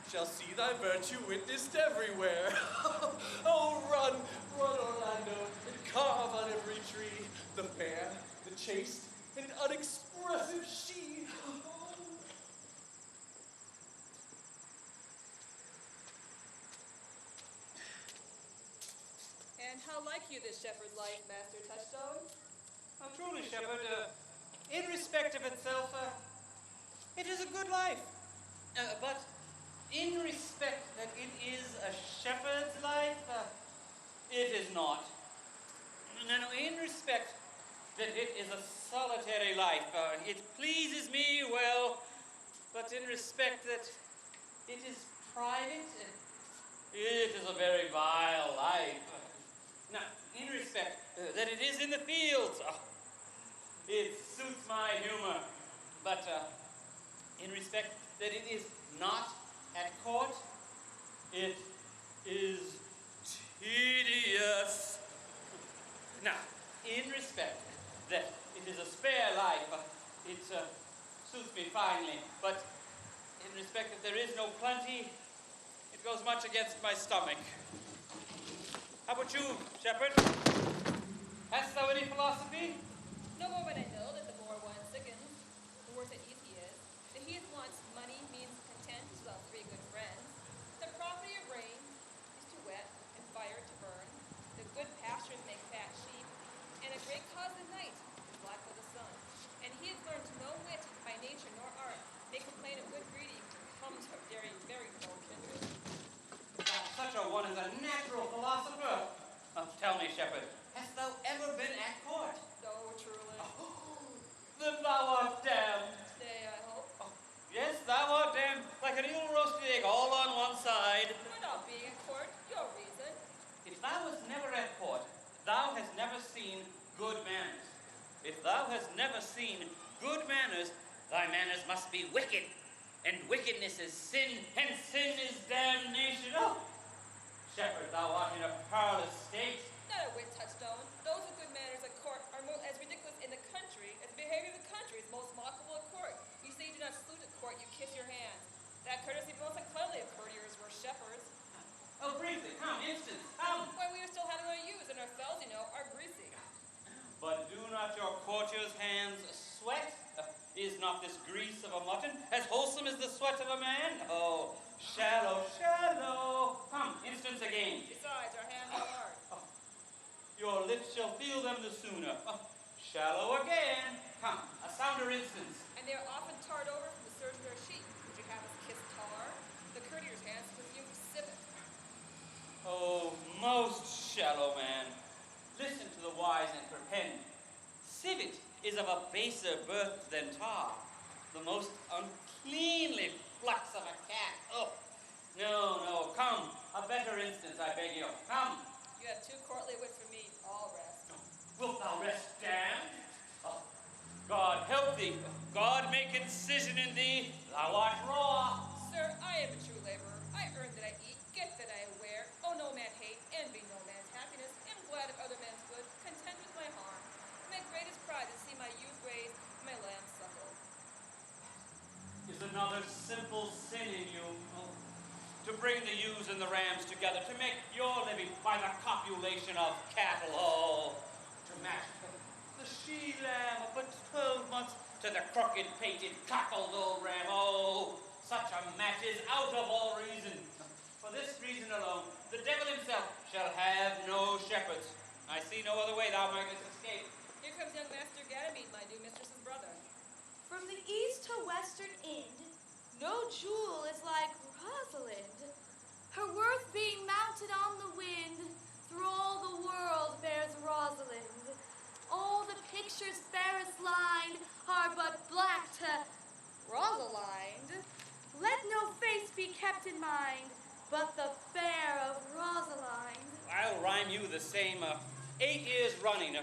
shall see thy virtue witnessed everywhere. Oh, run, Orlando, and carve on every tree the fair, the chaste, and unexpressive she. And how like you this shepherd's life, Master Touchstone? Truly, shepherd, in respect of itself, it is a good life. But in respect that it is a shepherd's life, it is not. No, in respect that it is a solitary life, it pleases me well, but in respect that it is private, it is a very vile life. Now, in respect that it is in the fields, it suits my humor, but in respect that it is not at court, it is tedious. Now, in respect that it is a spare life, it suits me finely, but in respect that there is no plenty, it goes much against my stomach. How about you, shepherd? Hast thou any philosophy? No more but I know that the more one sickens, the worse at ease he is. That he wants money means content, well, 3 good friends. The property of rain is to wet, and fire to burn. The good pastures make fat sheep, and a great cause of night is black with the sun. And he has learned no wit by nature nor art. They complain of good breeding comes from very, very low kindred. Such a one is a natural philosopher. Tell me, shepherd, hast thou ever been at court? Oh, truly. Then thou art damned. Stay, I hope. Yes, thou art damned, like an ill-roasted egg, all on one side. For not being at court, your reason. If thou hast never at court, thou hast never seen good manners. If thou hast never seen good manners, thy manners must be wicked. And wickedness is sin, and sin is damnation. Oh, shepherd, thou art in a perilous state. Not a whit, Touchstone. Those with good manners at court are as ridiculous in the country as the behavior of the country is most mockable at court. You say you do not salute at court, you kiss your hands. That courtesy most uncleanly of courtiers were shepherds. Oh, briefly, come, instance, come. Why, we are still having our ewes, and our fells, you know, are greasy. But do not your courtiers' hands sweat? Is not this grease of a mutton as wholesome as the sweat of a man? Oh, shallow, shallow. Come, instance again. Besides, our hands are hard. Your lips shall feel them the sooner. Shallow again. Come, a sounder instance. And they are often tarred over from the surge of their sheep. Would you have us kiss tar? The courtier's hands with you civet. Oh, most shallow man, listen to the wise and perpend. Civet is of a baser birth than tar, the most uncleanly flux of a cat. Oh, no, come, a better instance, I beg you. Come. You have too courtly wit for me. I'll rest. Wilt thou rest, damned? Oh, God help thee. God make incision in thee. Thou art raw. Sir, I am a true laborer. I earn that I eat, get that I wear. Oh, no man hate, envy no man's happiness. Am glad of other men's good, content with my harm. My greatest pride is to see my youth raised, and my lambs suckle. Is another simple sin in you? Oh, to bring the ewes and the rams together, to make your living by the copulation of cattle. Oh, to match the she-lamb of but 12 months to the crooked-pated, cockled old ram. Oh, such a match is out of all reason. For this reason alone, the devil himself shall have no shepherds. I see no other way thou mightest escape. Here comes young Master Ganymede, my new mistress's brother. From the east to western end, no jewel is like Rosalind. Her worth being mounted on the wind, through all the world bears Rosalind. All the pictures fairest lined are but black to Rosalind. Let no face be kept in mind, but the fair of Rosalind. I'll rhyme you the same 8 years running,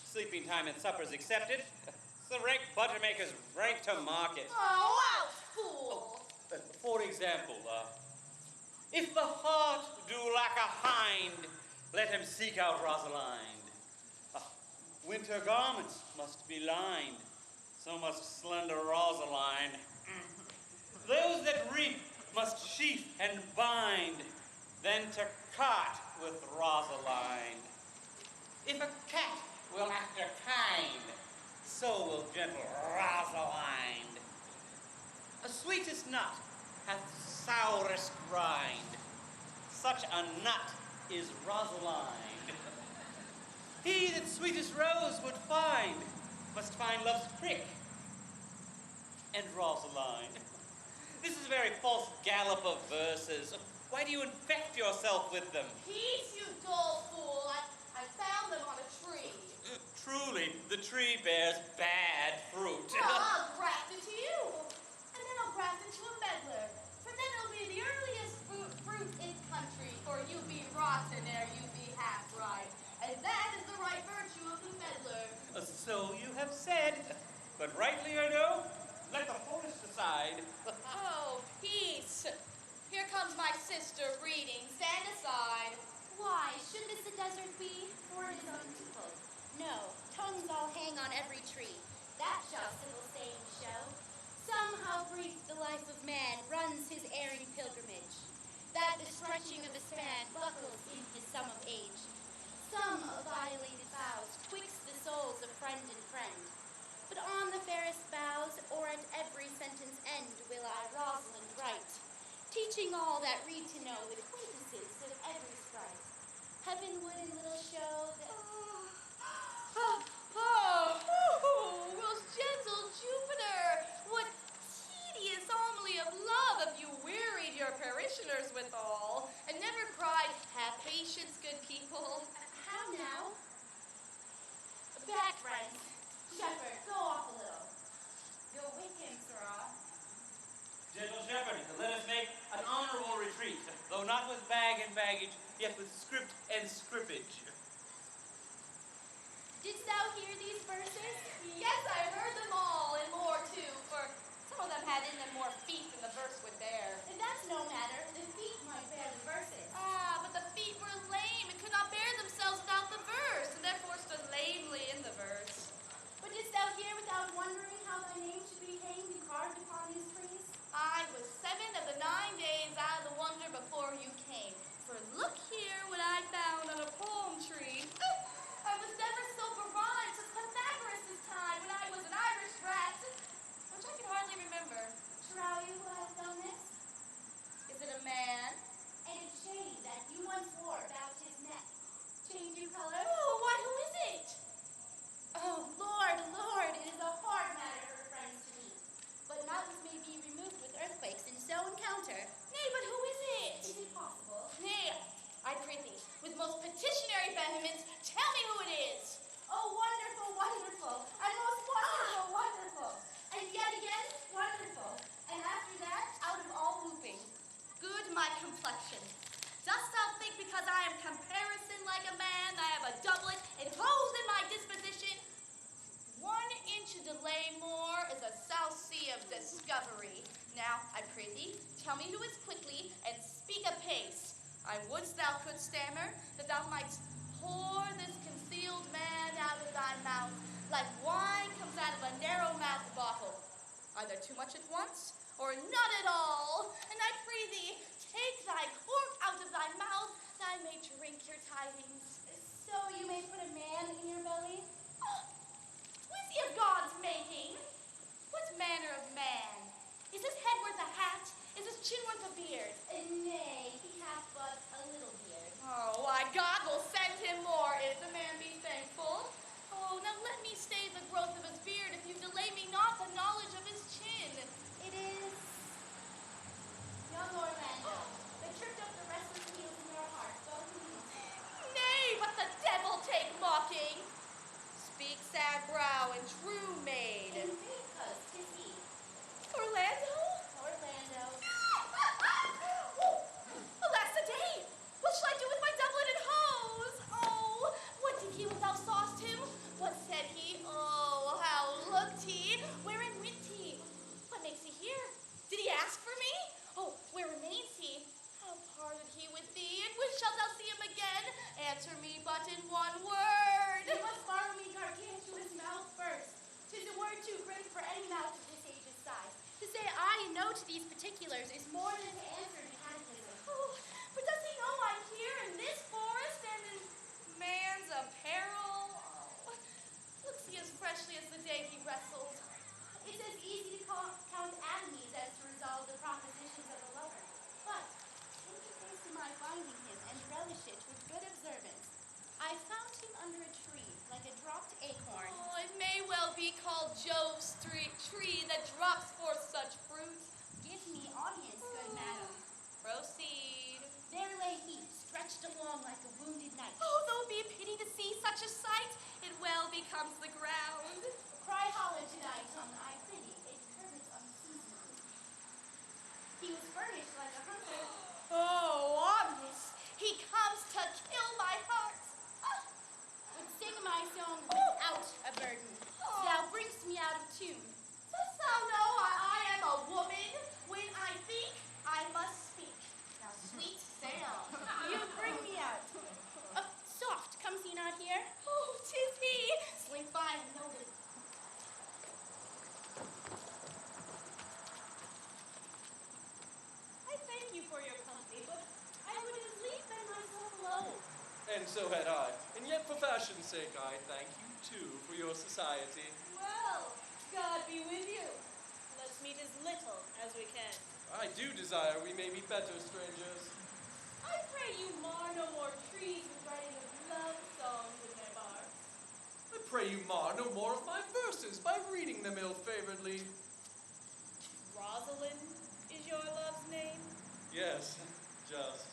sleeping time and suppers accepted. It's the rank buttermaker's rank to market. Oh, out, fool! For example, if the heart do lack a hind, let him seek out Rosalind. Winter garments must be lined, so must slender Rosalind. Those that reap must sheaf and bind, then to cart with Rosalind. If a cat will after kind, so will gentle Rosalind. A sweetest nut hath sourest rind, such a nut is Rosalind. He that sweetest rose would find, must find love's prick and Rosalind. This is a very false gallop of verses. Why do you infect yourself with them? Peace, you dull fool. I found them on a tree. Truly, the tree bears bad fruit. Well, I'll graft it to you. And then I'll graft it to a meddler. For then it'll be the earliest fruit in country, for you be rotten ere you be half ripe. And that is the right virtue of the meddler. So you have said, but rightly or no, let the forest decide. Oh, peace. Here comes my sister reading. Stand aside. Why, should this a desert be? For it is unpeopled. No, tongues all hang on every tree. That shall civil saying show. Somehow brief the life of man runs his erring pilgrimage. That the stretching of a span buckles in his sum of age. Some of violated vows twixt the souls of friend and friend. But on the fairest boughs, or at every sentence end, will I Rosalind write, teaching all that read to know with acquaintances of every sprite. Heavenward in little show that... Most gentle Jupiter, what tedious homily of love have you wearied your parishioners withal, and never cried, have patience, good people. How now? Back, friends. Shepherd, go off a little. Go wake him, sirrah. Gentle shepherd, let us make an honorable retreat, though not with bag and baggage, yet with script and scrippage. Didst thou hear these verses? Yes, I heard them all, and more too, for some of them had in them more feet than the verse would bear. And that's no matter. The feet might bear the verses. Ah, but the feet were lame and could not bear themselves without the verse, and therefore stood lamely in the verse. But didst thou hear without wondering how thy name should be hanged and carved upon these trees? I was 7 of the 9 days out of the wonder before you came. For look here what I found on a palm tree. I was never so berhymed since Pythagoras' time when I was an Irish rat. her. Nay, but who is it? Is it possible? Nay, I prithee, with most petitionary vehemence, tell me who it is. Oh, wonderful, wonderful, and most wonderful, wonderful, and yet again, wonderful, and after that, out of all whooping. Good my complexion. Dost thou think because I am comparison like a man, I have a doublet and hose in my disposition? 1 inch of delay more is a south sea of discovery. Now, I prithee, tell me who is quickly, and speak apace. I wouldst thou could stammer, that thou mightst pour this concealed man out of thy mouth, like wine comes out of a narrow-mouthed bottle. Either too much at once, or not at all. And I prithee, take thy cork out of thy mouth, that I may drink your tidings. So you may put a man in your belly? Oh, who is he of God's making? What manner of man? Is his head worth a hat? Is his chin worth a beard? Nay, he hath but a little beard. Oh, why, God will send him more if the man be thankful. Oh, now let me stay the growth of his beard if you delay me not the knowledge of his chin. It is young Orlando, that tripped up the restless wheels in your heart, both knees. Nay, but the devil take mocking. Speak sad brow and true maid. Indeed, cuz 'tis he. Orlando? Orlando. Alas a day! What shall I do with my doublet and hose? Oh, what did he when thou saw'st him? What said he? Oh, how looked he? Wherein went he? What makes he here? Did he ask for me? Oh, where remains he? How parted he with thee? And when shalt thou see him again? Answer me but in one word. You must borrow me gargantuous mouth first. 'Tis a word too great for any mouth of this age's size. To say I know to these particulars is more than to answer the catechism. Oh, but does he know I'm here in this forest and in man's apparel? Oh, looks he as freshly as the day he wrestled. It's as easy to count atomies as to resolve the propositions of a lover. But, interface to my finding him and relish it with good observance. I found him under a tree, like a dropped acorn. Oh, it may well be called Jove's tree that drops forth such fruit. Give me audience, good madam. Proceed. There lay he, stretched along like a wounded knight. Oh, though it be a pity to see such a sight, it well becomes the ground. Cry hollow to thy tongue, I prithee, it curveth unseasonably. He was furnished like a hunter. Oh, omnis, he comes to kill my heart. Would sing my song without a burden. Thou bringst me out of tune. Dost thou know I am a woman? When I think, I must speak. Now, sweet sound. You bring me out. Soft, comes he not here? Oh, 'tis he. Slink by and note it. I thank you for your company, but I would as lief been myself alone. And so had I. And yet for fashion's sake I thank you too for your society. Well, God be with you. Let's meet as little as we can. I do desire we may be better strangers. I pray you mar no more trees with writing of love songs in their barks. I pray you mar no more of my verses by reading them ill-favoredly. Rosalind is your love's name? Yes, just.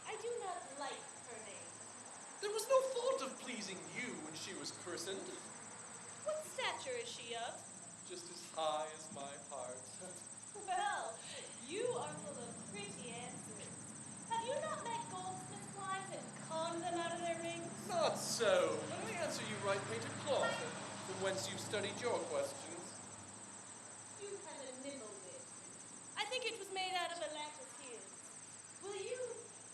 I do not like her name. There was no thought of pleasing you when she was christened. What stature is she of? Just as high as my heart. Well, you are full of pretty answers. Have you not met goldsmiths' wives and conned them out of their rings? Not so. When I answer you right painted cloth, from whence you've studied your questions. You had a nimble wit. I think it was made out of a lattice here. Will you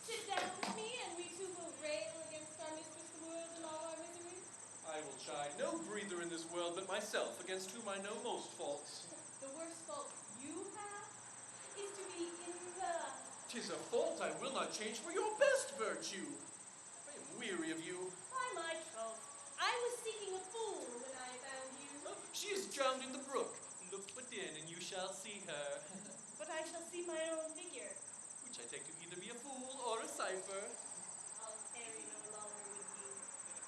sit down with me and we two will rail against our mistress the world and all our miseries? I will chide no breather in this world but myself, against whom I know most faults. The worst fault you have is to be in love. 'Tis a fault I will not change for your best virtue. I am weary of you. By my troth, I was seeking a fool when I found you. She is drowned in the brook. Look within and you shall see her. But I shall see my own figure. Which I take to either be a fool or a cipher. I'll tarry no longer with you.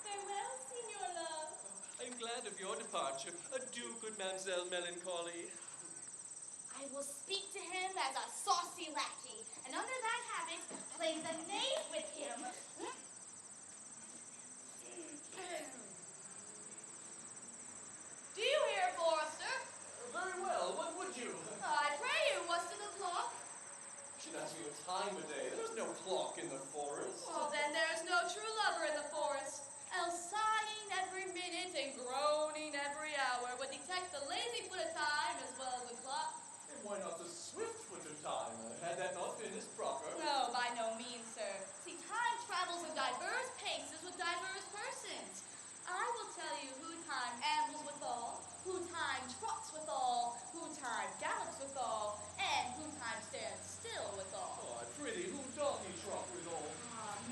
Farewell, Signor Love. I am glad of your departure. Adieu, good Mademoiselle Melancholy. I I will speak to him as a saucy lackey, and under that habit, play the knave with him. Do you hear, Forrester? Very well. What would you? I pray you, what's to the clock? Should ask you a time of day. There's no clock in the forest. Well, then there is no true lover in the forest. Else sighing every minute and groaning every hour would detect the lazy foot of time as well as the clock. And why not the swift foot of time? Had that not been as proper? No, by no means, sir. See, time travels in diverse paces with diverse persons. I will tell you who time ambles withal, who time trots withal, who time gallops withal, and who time stands still withal. Oh, I prithee, who doth he trot withal?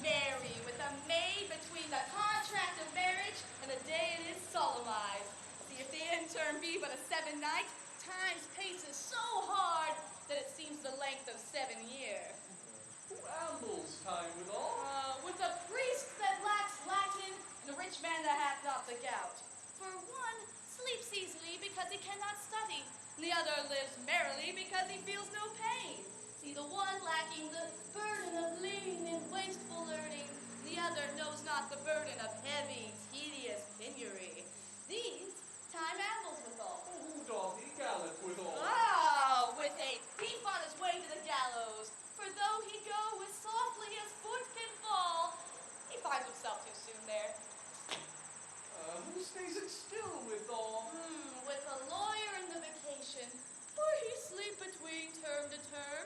Marry with a maid between the contract of marriage and the day it is solemnized. See, if the intern be but a 7 night, time's pace is so hard that it seems the length of 7 years. Who ambles time withal? With a priest that lacks Latin and a rich man that hath not the gout. For one sleeps easily because he cannot study, and the other lives merrily because he feels no pain. See, the one lacking the burden of lean and wasteful learning, the other knows not the burden of heavy, tedious penury. These time ambles withal. Who doth he gallop withal? With a thief on his way to the gallows. For though he go as softly as foot can fall, he finds himself too soon there. Who stays it still withal? With a lawyer in the vacation, for he sleep between term to term,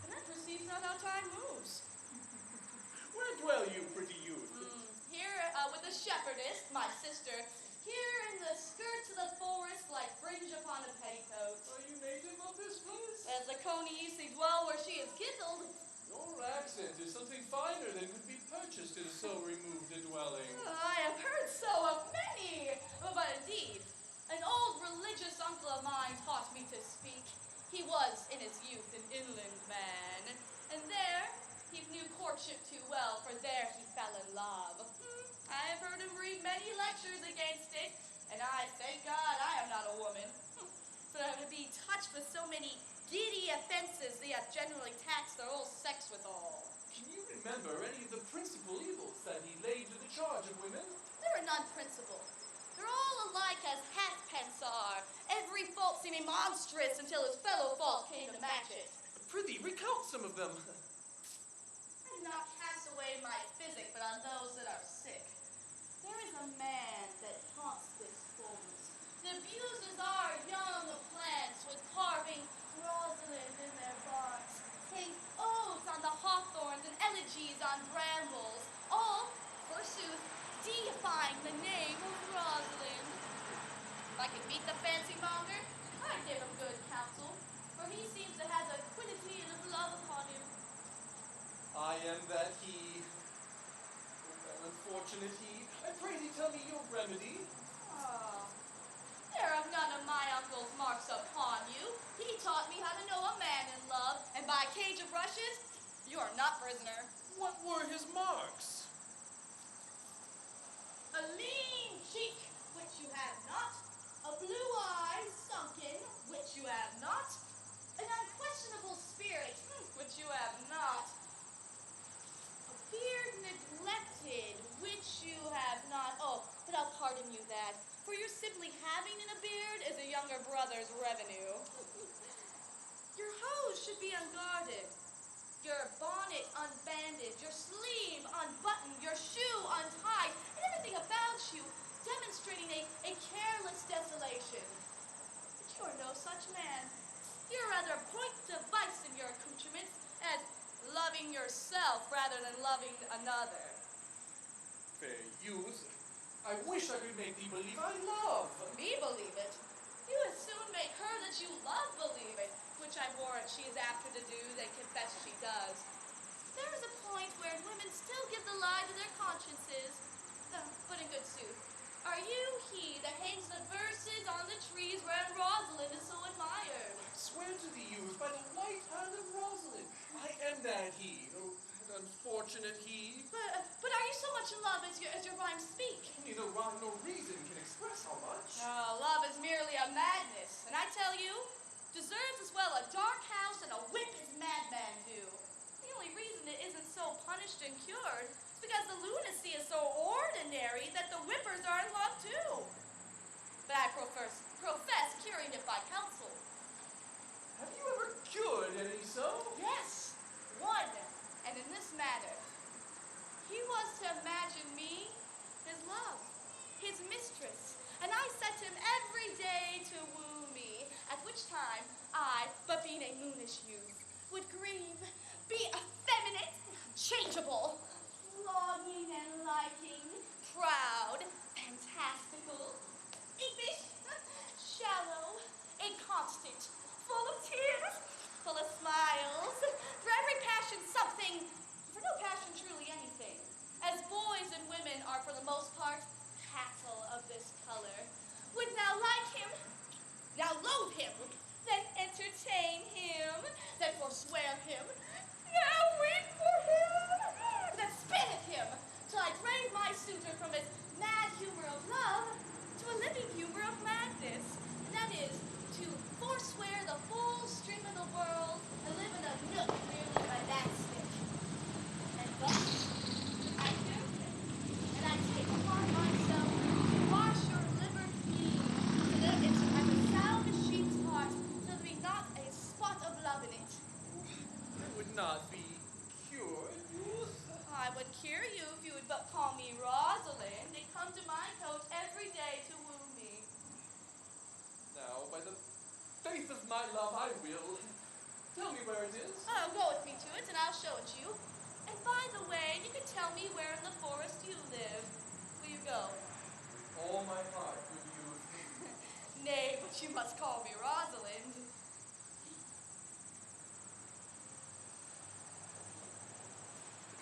and then perceives not how time moves. Where dwell you, pretty youth? Here with the shepherdess, my sister, here in the skirts of the forest like fringe upon a petticoat. Are you native of this place? As the coney easily dwell where she is kindled. Your accent is something finer than could be purchased in so removed a dwelling. I have heard so of many, but indeed, an old religious uncle of mine taught me to speak. He was in his youth an inland man, and there he knew courtship too well, for there he fell in love. I have heard him read many lectures against it, and I thank God I am not a woman. For to be touched with so many giddy offenses they have generally taxed their whole sex withal. Can you remember any of the principal evils that he laid to the charge of women? There are none principal. They're all alike as halfpence are, every fault seeming monstrous until his fellow fault came to match it. Prithee, recount some of them. I do not cast away my physic, but on those that are sick. There is a man that haunts this forest, that abuses our young plants with carving Rosalind in their barks, sings odes on the hawthorns and elegies on brambles, all, forsooth, deifying the name of Rosalind. If I could meet the fancy monger, I'd give him good counsel, for he seems to have the quiddity of love upon him. I am that he, unfortunate he. I pray thee tell me your remedy. There are none of my uncle's marks upon you. He taught me how to know a man in love, and by a cage of rushes, you are not prisoner. What were his marks? A lean cheek, which you have not, a blue eye sunken, which you have not, an unquestionable spirit, which you have not, a beard neglected, which you have not. Oh, but I'll pardon you that, for your simply having in a beard is a younger brother's revenue. Your hose should be unguarded, your bonnet unbanded, your sleeve unbuttoned, your shoe untied, and everything about you demonstrating a careless desolation. But you are no such man. You're rather point device in your accoutrements, as loving yourself rather than loving another. Fair youth, I wish I could make thee believe I love. Me believe it? You as soon make her that you love believe it, which I warrant she is after to do than confess she does. There is a point where women still give the lie to their consciences. But in good sooth, are you he that hangs the verses on the trees wherein Rosalind is so admired? I swear to thee, youth, by the white hand of Rosalind, I am that he. Oh, that unfortunate he. But are you so much in love as your rhymes speak? Neither rhyme nor reason can express how much. Love is merely a madness, and I tell you, deserves as well a dark house and a whip as madman do. The only reason it isn't so punished and cured is because the lunacy is so ordinary that the whippers are in love too. But I profess curing it by counsel. Have you ever cured any so? Yes, one, and in this matter. He was to imagine me his love, his mistress, and I set him every day to woo me, at which time I, but being a moonish youth, would grieve, be effeminate, changeable, longing and liking, proud, fantastical, impish, shallow, inconstant, full of tears, full of smiles, for every passion something, for no passion truly anything, as boys and women are for the most part cattle of this color, would now like him, now loathe him, then entertain him, then forswear him, now weep for him, then spit at him, till I drave my suitor from his mad humor of love to a living humor of madness, and that is to forswear the full stream of the world and live in a nook merely by that stick. And thus I do him, and I take upon myself to wash your liver clean, so that it is as a sound as sheep's heart, so there be not a spot of love in it. It would not be cured, youth. I would cure you if you would but call me Rosalind and come to my coach every day to woo me. Now, by the faith of my love, I will. Tell me where it is. Oh, go with me to it, and I'll show it you. And by the way, you can tell me where in the forest you live. Will you go? All my heart, good youth. Nay, but you must call me Rosalind.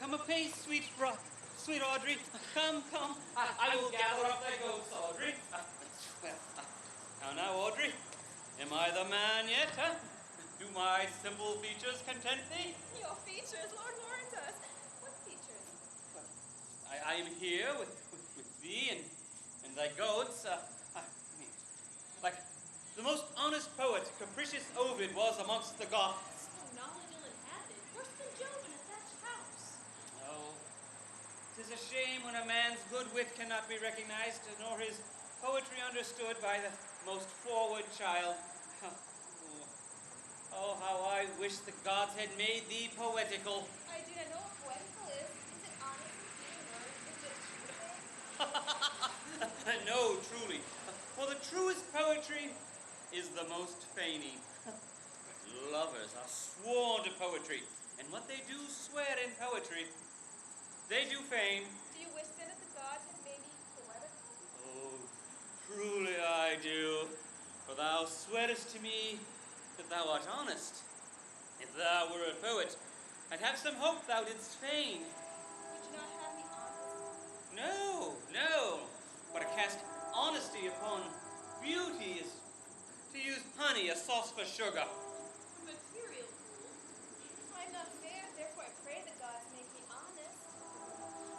Come apace, sweet Audrey. Come. I will gather up thy goats, Audrey. Now, Audrey, am I the man yet, huh? Do my simple features content thee? Your features, Lord Laurentus. What features? I am here with thee and thy goats, like the most honest poet, capricious Ovid, was amongst the Goths. Oh, knowledge ill-inhabited, worse than Job in a thatched house. Oh, 'tis a shame when a man's good wit cannot be recognized, nor his poetry understood by the most forward child. Oh, how I wish the gods had made thee poetical. I do not know what poetical is. Is it honest and pure, or is it true? No, truly. For the truest poetry is the most feigning. Lovers are sworn to poetry, and what they do swear in poetry, they do feign. Do you wish then that the gods had made me poetical? Oh, truly I do. For thou swearest to me that thou art honest. If thou were a poet, I'd have some hope thou didst feign. Would you not have me honest? No. But to cast honesty upon beauty is to use honey, a sauce for sugar. Material fool. I am not fair, therefore I pray the gods make me honest.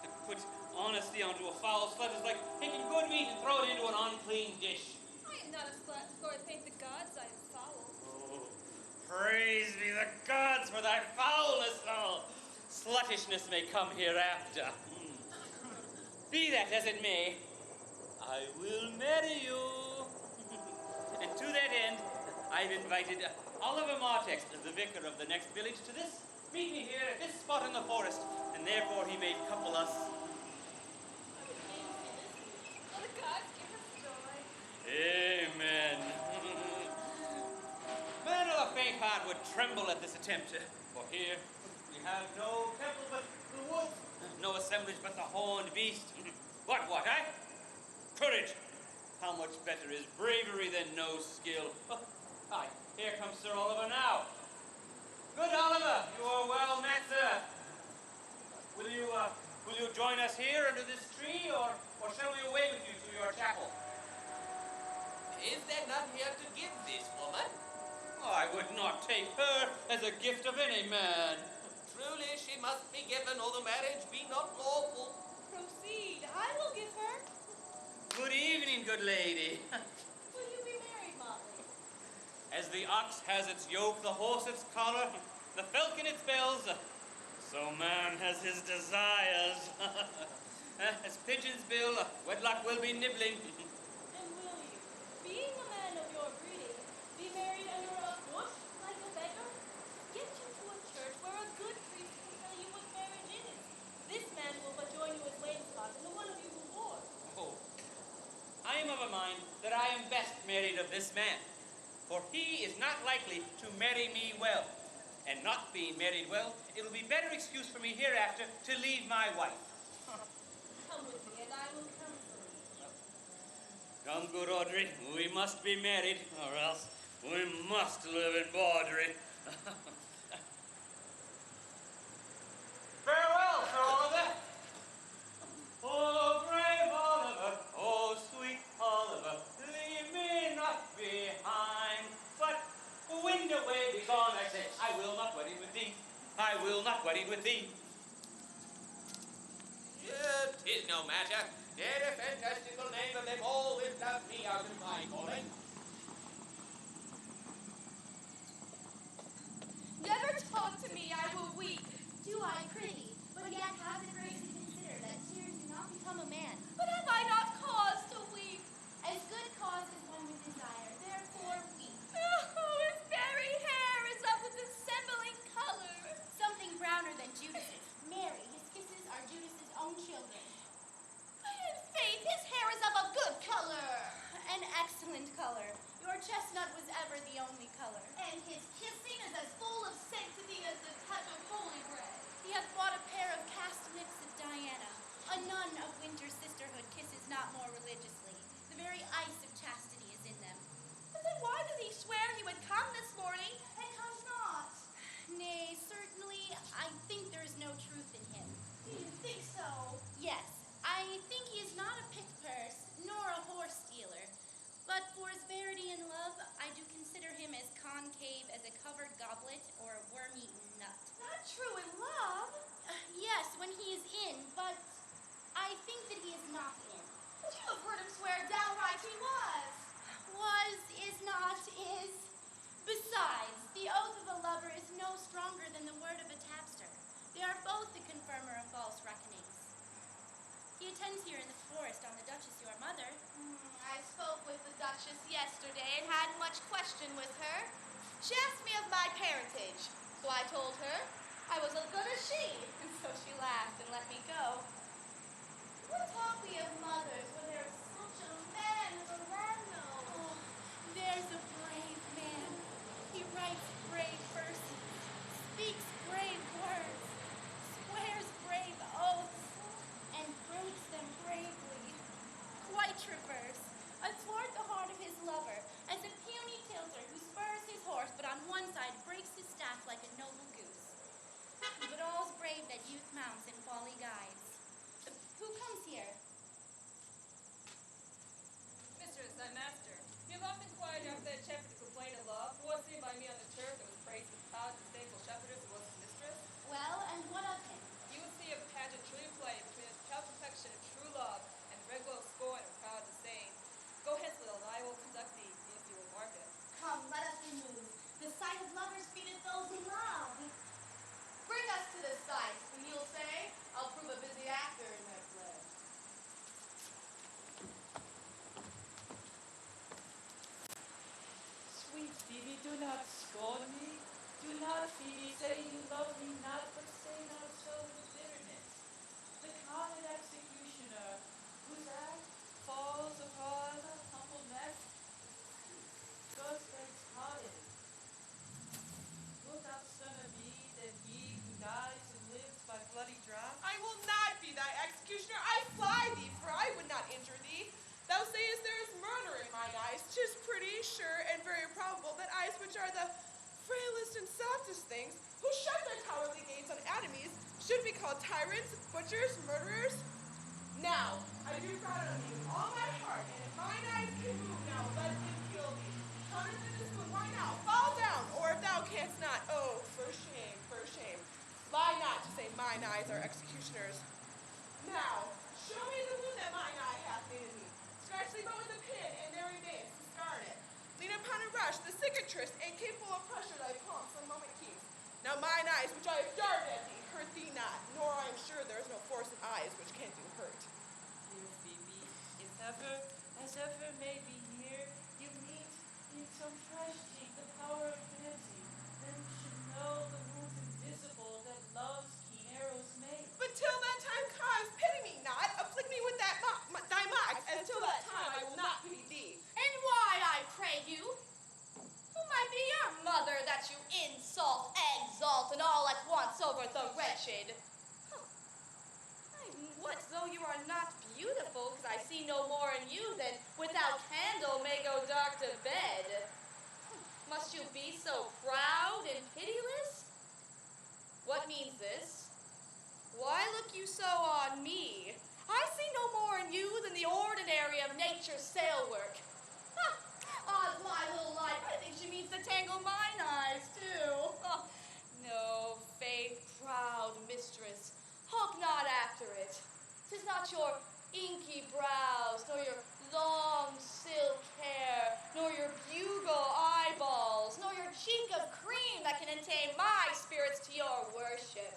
To put honesty onto a foul slut is like taking good meat and throw it into an unclean dish. I am not a slut, for I thank the gods I am foul. Oh, praise be the gods for thy foulness, oh. Sluttishness may come hereafter. Be that as it may, I will marry you. And to that end, I've invited Oliver Martex, the vicar of the next village, to this. Meet me here at this spot in the forest, and therefore he may couple us. Will the gods give us joy? Amen. Man of a faint heart would tremble at this attempt, for here we have no temple but the woods, no assemblage but the horned beast. What, eh? Courage! How much better is bravery than no skill? Aye, here comes Sir Oliver now. Good Oliver, you are well met, sir. Will you join us here under this tree, or shall we away with you to your chapel? Is there none here to give this woman? I would not take her as a gift of any man. Truly she must be given, or the marriage be not lawful. Proceed, I will give her. Good evening, good lady. Will you be married, Motley? As the ox has its yoke, the horse its collar, the falcon its bells, so man has his desires. As pigeons bill, wedlock will be nibbling. And will you, being a man of your breeding, be married under a bush like a beggar? Get you to a church where a good priest can tell you what marriage is. This man will but join you as wainscot, and the one of you will board. Oh, I am of a mind that I am best married of this man, for he is not likely to marry me well. And not being married well, it will be better excuse for me hereafter to leave my wife. Come with me, and I will counsel you. Come, good Audrey, we must be married, or else we must live in bawdry. Farewell, Sir Oliver. Oh, brave Oliver, oh, sweet Oliver, leave me not behind. But wind away, be gone, I say, I will not wedding with thee. I will not wedding with thee. Yeah, 'tis no matter. They're a fantastical name of them all will love me out of my calling. Never talk to me, I will weep. Do I prithee, but yet have the grace to consider that tears do not become a man. But have I not cause to weep? As good cause as one with desire, therefore weep. Oh, his very hair is of a dissembling color. Something browner than Judas's. Mary, his kisses are Judas's own children. But in faith, his hair is of a good color. An excellent color. Your chestnut was ever the only color. And his kissing is as full of sanctity as the touch of holy bread. He hath bought a pair of cast lips of Diana. A nun of winter sisterhood kisses not more religiously. The very ice of chastity is in them. But then why did he swear he would come this morning and comes not? Nay, certainly, I think there is no truth in him. Do you think so? Yes, I think he is not a pick-purse, nor a horse stealer. But for his verity in love, I do consider him as concave as a covered goblet or a worm-eaten nut. Not true in love. Yes, when he is in, but I think that he is not in. But you have heard him swear downright he was. Was, is not, is. Besides, the oath of a lover is no stronger than the word of a tapster. They are both the confirmer of false reckonings. He attends here in the forest on the Duchess, your mother. I spoke with the Duchess yesterday and had much question with her. She asked me of my parentage, so I told her I was as good as she, and so she laughed and let me go. What talk we of mothers when there's such a man as Orlando? Oh, there's a brave man. He writes brave verses, speaks brave words, swears brave oaths, and breaks them bravely. Quite reverse, athwart the heart of his lover, as a puny tilter who spurs his horse, but on one side breaks his staff like a noble goose. But all's brave that youth mounts and folly guides. Who comes here? Mistress, I'm master. You have often inquired after that shepherd to complain of love, who was seen by me on the turf that was praised with proud and disdainful shepherdess who was his mistress. Well, and what of him? You would see a pageant truly play between his proud perfection and true love, and the red glow of scorn and proud disdain. Go hence, little, and I will conduct thee, if you will mark it. Come, let us remove. The sight of lovers feedeth those who love. Bring us to this sight, and you'll say, I'll prove a busy actor in their play. Sweet Phoebe, do not scorn me. Do not, Phoebe, say you love me not, but say not so with bitterness. The common executioner, whose act falls upon a humble neck, goes faint-hearted. Wilt thou sooner be than he who dies and lives by bloody draught? I will not be thy executioner. I fly thee, for I would not injure thee. Thou sayest there is murder in mine eyes. 'Tis pretty sure and very probable that eyes which are the frailest and softest things, who shut their cowardly gates on enemies, should be called tyrants, butchers, murderers. Now, I do frown on thee with all my heart, and if mine eyes can move now, let them kill thee. Come into this wood, why now? Fall down, or if thou canst not, oh, for shame, for shame. Lie not to say mine eyes are executioners. Now, show me the wound that mine eye hath made in thee. Scratch thee but with a pin, and there remains to scarred it. Lean upon a rush, the cicatrice, and capable of pressure thy palms for a moment keeps. Now mine eyes, which I have darted at thee, hurt thee not, nor I am sure there is no force in eyes which can do hurt. Dear Phoebe, if ever, as ever may be near, you meet in some fresh cheek the power of fancy, then you should know the wounds invisible that love's keen arrows make. But till that time comes, pity me not, afflict me with that thy mocks, and till that time I will not pity thee. And why, I pray you? Who might be your mother that you insult, exalt, and all at once over the wretched? Huh. What though you are not beautiful, because I see no more in you than without candle may go dark to bed. Must you be so proud and pitiless? What means this? Why look you so on me? I see no more in you than the ordinary of nature's sail work. Odds my little life, I think she means to tangle mine eyes, too. No, faith, proud mistress, hawk not after it. 'Tis not your inky brows, nor your long silk hair, nor your bugle eyeballs, nor your cheek of cream that can attain my spirits to your worship.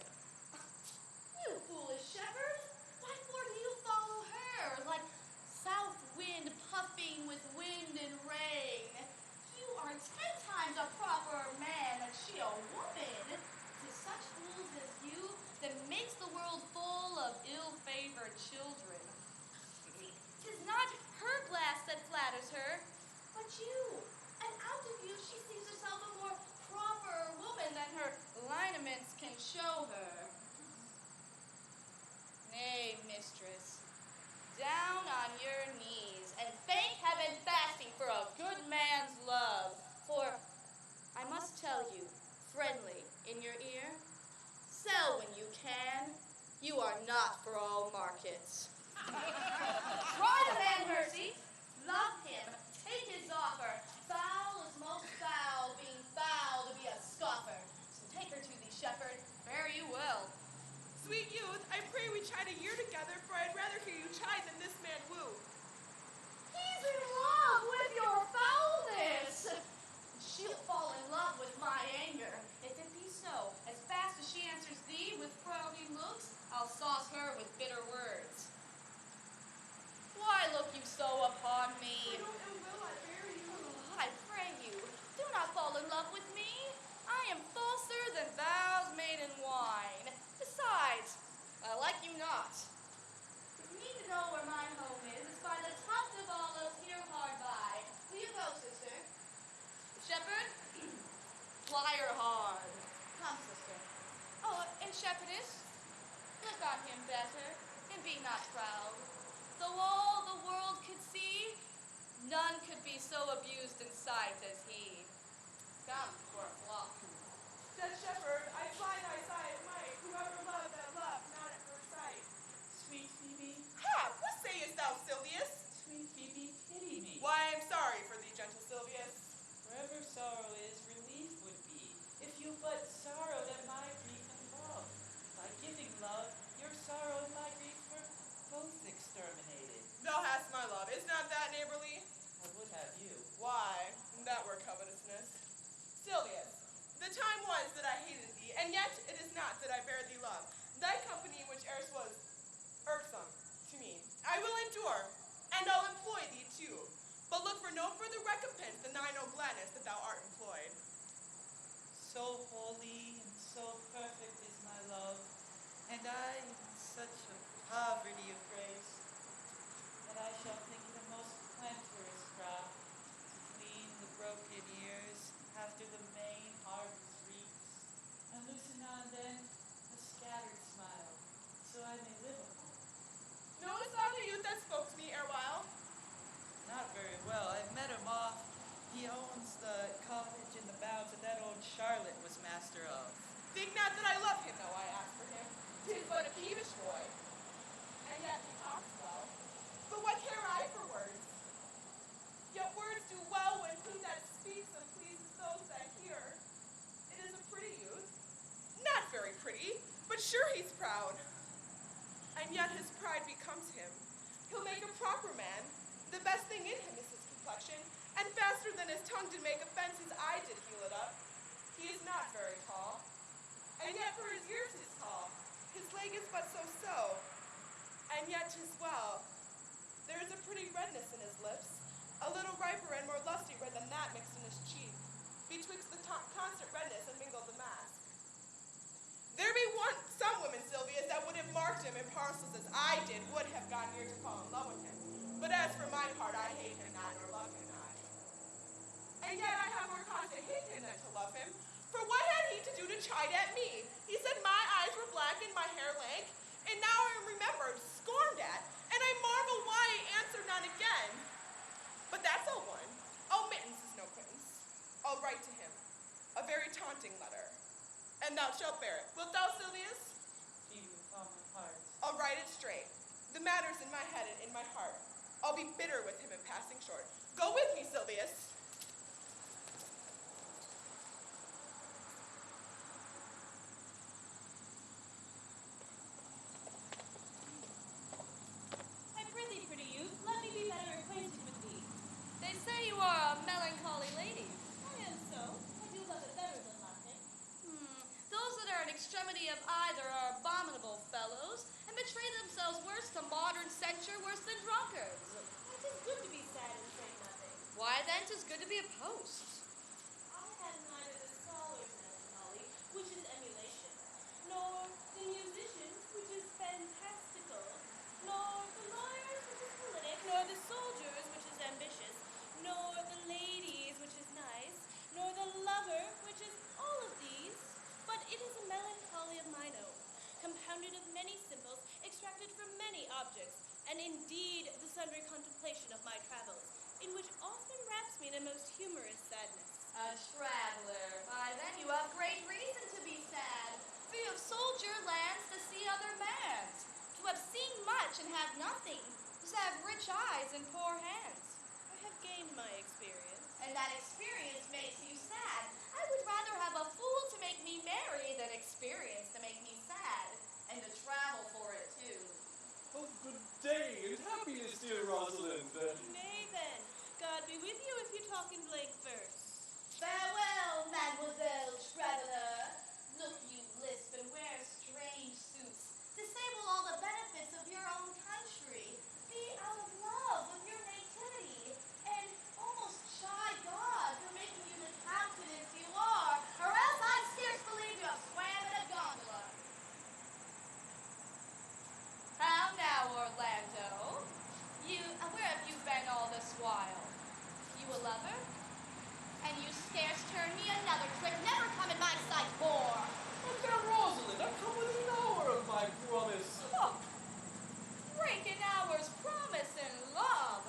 You foolish shepherd, why for do you follow her, like south wind puffing with wind and rain? You are 10 times a proper man than she a woman. 'Tis such fools as you that makes the world full of ill-favored children. 'Tis not her glass that flatters her, but you. And out of you she sees herself a more proper woman than her lineaments can show her. Nay, mistress, down on your knees, and thank heaven fasting for a good man's love. For I must tell you, friendly, in your ear, sell when you can. You are not for all markets. Try the man, Mercy. Love him. Take his offer. Foul is most foul, being foul to be a scoffer. So take her to thee, shepherd. Fare you well. Sweet youth, I pray we chide a year together, for I'd rather hear you chide than this man woo. He's in love with your foulness. She'll fall in love with my anger. If it be so, as fast as she answers thee with frowny looks, I'll sauce her with bitter words. Why look you so upon me? I don't ill will, I bear you. I pray you, do not fall in love with me. I am falser than vows made in wine. Besides, I like you not. If you need to know where my home is, it's by the tuft of olives here hard by. Will you go, sister? Shepherd, ply her hard. Come, sister. Oh, and shepherdess, look on him better, and be not proud. Though all the world could see, none could be so abused in sight as he. Come for a flock. Said shepherd, I fly thy side at might, whoever loved that love, not at first sight. Sweet Phoebe, Ha! What sayest thou, Sylvius? sweet Phoebe, pity me. Why, I'm sorry for thee, gentle Sylvius. Wherever sorrow is, relief would be, if you but sorrowed at my grief and love. By giving love, your sorrow and my grief were both exterminated. Thou hast my love, is not that neighborly? I would have you. Why, that were covetousness. Sylvius, the time was that I hated thee, and yet it is not that I bear thee love. Thy company, which erst was irksome to me, I will endure, and I'll employ thee too. But look for no further recompense than thine own gladness that thou art employed. So holy and so perfect is my love, and I in such a poverty of grace, that I shall think it a most plenteous crop to clean the broken ears after the main harvest reaps, and loosen now and then a scattered smile, so I may live upon it. Knowest thou the youth that spoke to me erewhile? Not very well. I've met him off. He owns the cottage in the bounds that that old Charlotte was master of. Think not that I love him, though I ask for him. 'Tis but a peevish boy. And yet he talks well. But what care I for words? Yet words do well when he that speaks and pleases those that hear. It is a pretty youth. Not very pretty, but sure he's proud. And yet his pride becomes him. He'll make a proper man. The best thing in him is his complexion, and fast faster than his tongue did make offenses, I did heal it up. He is not very tall, and yet for his years is tall. His leg is but so, and yet 'tis well. There is a pretty redness in his lips, a little riper and more lusty red than that mixed in his cheek. Betwixt the constant redness and mingled the mask. There be some women, Sylvius, that would have marked him in parcels as I did, would have gone near to fall in love with him. But as for my part, I hate him not, nor love him not. And yet I have more cause to hate him than to love him. For what had he to do to chide at me? He said my eyes were black and my hair lank, and now I am remembered, scorned at, and I marvel why he answered not again. But that's all one. Oh, mittens is no quittance. I'll write to him a very taunting letter, and thou shalt bear it. Wilt thou, Sylvius? He with all my heart. I'll write it straight. The matter's in my head and in my heart. I'll be bitter with him in passing short. Go with me, Sylvius. I prithee, pretty youth, let me be better acquainted with thee. They say you are a melancholy lady. I am so. I do love it better than laughing. Those that are in extremity of either are abominable fellows, and betray themselves worse to modern censure worse than drunkards. It is good to be sad and say nothing. Why then 'tis good to be a post. I have neither the scholar's melancholy, which is emulation, nor the musician's, which is fantastical, nor the lawyer's, which is politic, nor the soldier's, which is ambitious, nor the lady's, which is nice, nor the lover, which is all of these, but it is a melancholy of mine own, compounded of many simples, extracted from many objects, and indeed the sundry contemplation of my travels, in which often wraps me in a most humorous sadness. A traveler. Why then you have great reason to be sad, for you have sold your lands to see other lands, to have seen much and have nothing, to have rich eyes and poor hands. I have gained my experience. And that experience makes you sad. I would rather have a fool to make me merry than experience to make me sad, and to travel for it too. Oh, good day and happiness, dear Rosalind. Nay then, God be with you if you talk in blank verse. Farewell, mademoiselle traveler. Look, you lisp and wear strange suits. Disable all the benefits of your own country. Be out of love with your nativity. And almost chide God for making you the countenance you are. Or else I scarce believe you have swam in a gondola. How now, Orlando? Where have you been all this while? You a lover? And you scarce turn me another trick. Never come in my sight more. Oh, fair Rosalind, I come within an hour of my promise. Oh, break an hour's promise in love.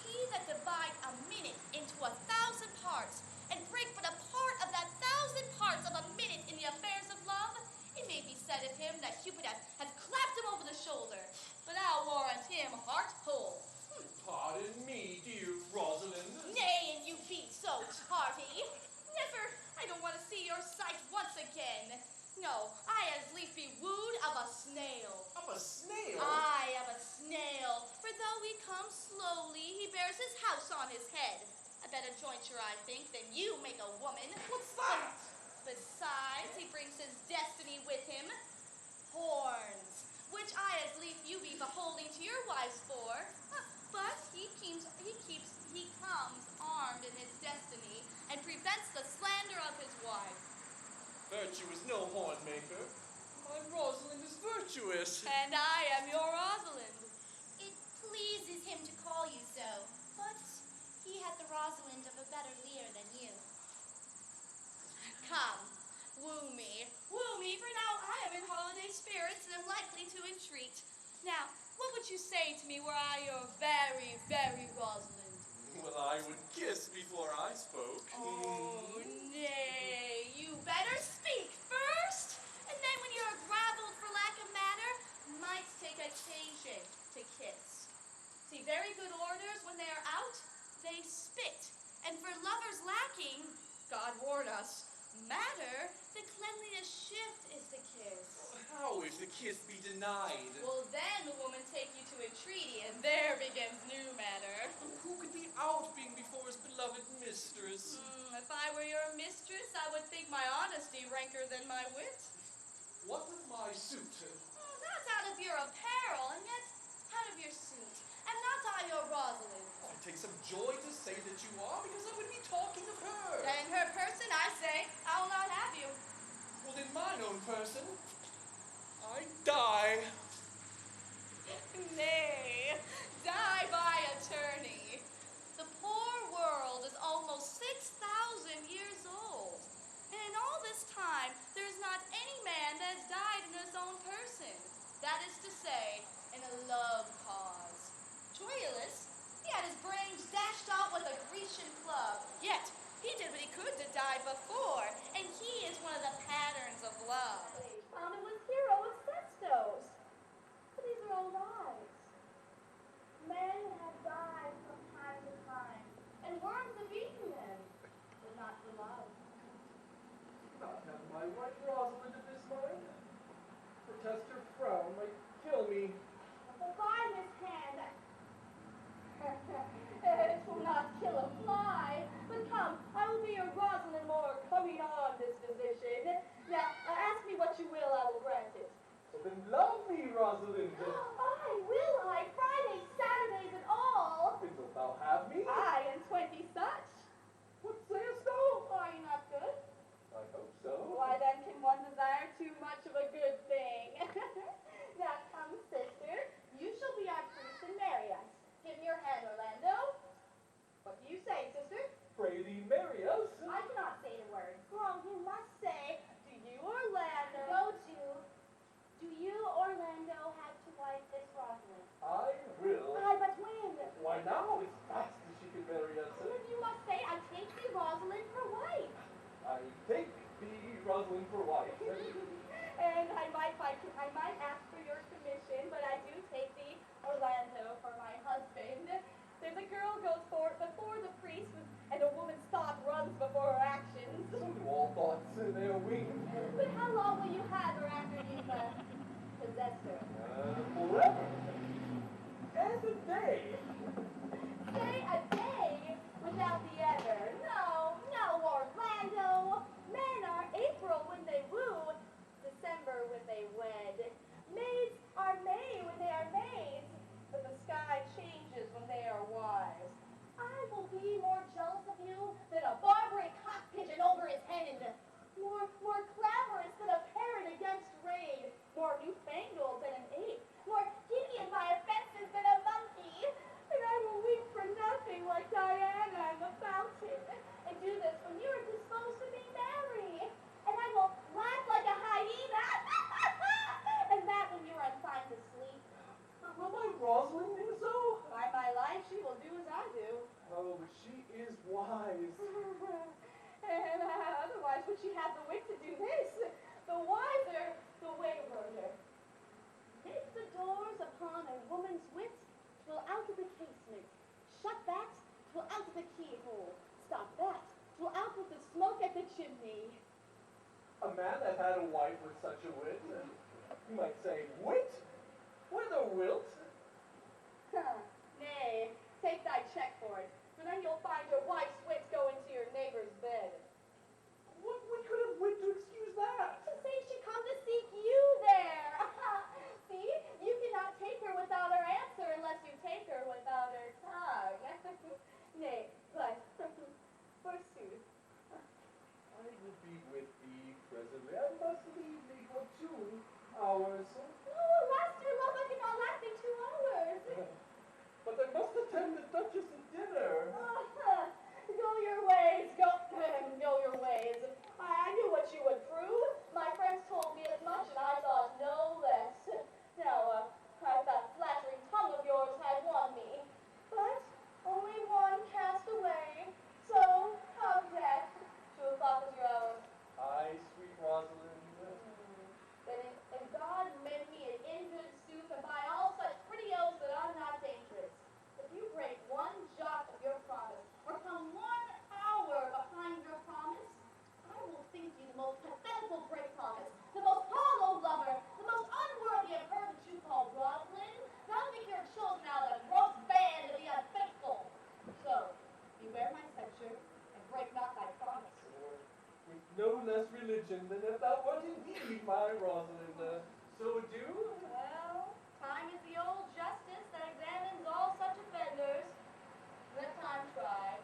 He that divide a minute into 1,000 parts, and break but a part of that 1,000 parts of a minute in the affairs of love, it may be said of him that Cupid hath clapped him over the shoulder, but I'll warrant him heart whole. Pardon me, dear Rosalind. Nay, and you be so tardy. Never, I don't want to see your sight once again. No, I as lief be wooed of a snail. Of a snail? I of a snail, for though he comes slowly, he bears his house on his head. A better jointure, I think, than you make a woman. What's that? Besides, he brings his destiny with him. Horns, which I as lief you be beholding to your wives for. But he comes armed in his destiny, and prevents the slander of his wife. Virtue is no horn maker. My Rosalind is virtuous. And I am your Rosalind. It pleases him to call you so, but he hath the Rosalind of a better leer than you. Come, woo me, for now I am in holiday spirits and am likely to entreat. Now, what would you say to me were I your very, very Rosalind? Well, I would kiss before I spoke. Oh, nay, you better speak first, and then when you're gravelled for lack of matter, might take occasion to kiss. See, very good orders when they are out, they spit, and for lovers lacking, God warn us, Matter? The cleanliness shift is the kiss. How if the kiss be denied? Well, then the woman take you to a treaty, and there begins new matter. Who could be out being before his beloved mistress? If I were your mistress, I would think my honesty ranker than my wit. What with my suit? Not out of your apparel, and yet out of your suit, and not I your Rosalind. I take some joy to say that you are, because I would be talking of her. Then her person, I say, I will not have you. Well, in mine own person, I die. Nay, die by attorney. The poor world is almost 6,000 years old. And in all this time, there's not any man that has died in his own person. That is to say, in a love cause. Troilus, he had his brains dashed out with a Grecian club. Yet, he did what he could to die before, and he is one of the patterns of love. Found him was hero of Sestos. But these are old eyes. Men have died from time to time, and worms have eaten them, but not for love. Not have my wife Rosalind at this moment. Protest her frown might kill me. But by this hand, it will not kill a fly. But come, I will be your Rosalind Moore coming on this position. Now, ask me what you will, I will grant it. So then love me, Rosalind. Will I? Fridays, Saturdays, and all. And wilt thou have me? I and 20 such. What sayest thou? Are you not good? I hope so. Why then can one desire too much of a good thing? Now come, sister, you shall be our priest and marry us. Give me your hand, Orlando. What do you say, sister? Pray thee marry us. I cannot say the word. Oh, you must say, do you, Orlando? Go to. Do you, Orlando, have to wife this Rosalind? I will. Aye, but when? Why now, as fast as she can marry us. Then you must say, I take thee, Rosalind, for wife. I take thee, Rosalind, for wife. And I might ask for your commission, but I do take thee, Orlando, for my husband. There's a girl goes forth before the priest, and a woman's thought runs before her actions. So do all thoughts in their wings. But how long will you have her after you've possessed her? Forever. And a day. Say a day without the ever. No, Orlando. Men are April when they woo, December when they wed. Maids are May when they are maids, but the sky changes when they are wise. I will be more jealous of you than a Barbary cock pigeon over his hen. More clamorous than a parrot against raid. More newfangled than an ape. More giddy in my offenses than a monkey. And I will weep for nothing like Diana and the fountain. And do this when you are disposed to be merry. And I will laugh like a hyena. And that when you are inclined to sleep. Will my Rosalind do so? By my life, she will do as I do. Oh, but she is wise. And otherwise would she have the wit to do this? The wiser, the wayworther. Take the doors upon a woman's wit, 'twill out of the casement. Shut that, 'twill out of the keyhole. Stop that, 'twill out with the smoke at the chimney. A man that had a wife with such a wit, you might say, wit? Whither wilt? Nay, take thy check for it, for then you'll find your wife's wit go into your neighbor's bed. What could have wit to excuse that? To say she come to seek you there. See, you cannot take her without her answer unless you take her without her tongue. Nay, but forsooth. I will be with thee presently. I must leave thee for 2 hours. No, master love, I cannot last thee 2 hours. But I must attend the Duchess at dinner. Go your ways, go your ways. I knew what you would prove. My friends told me as much, and I thought no less. Now, that flattering tongue of yours had won me. But only one cast away. So, come death, to a thought was your own. Aye, sweet Rosalind. Then if God made me in good sooth, and by all such pretty oaths that I'm not dangerous, if you break one jot of your promise, or come 1 hour behind your promise, I will think religion than if thou wert indeed my Rosalinda. So do. Well, time is the old justice that examines all such offenders. Let time try.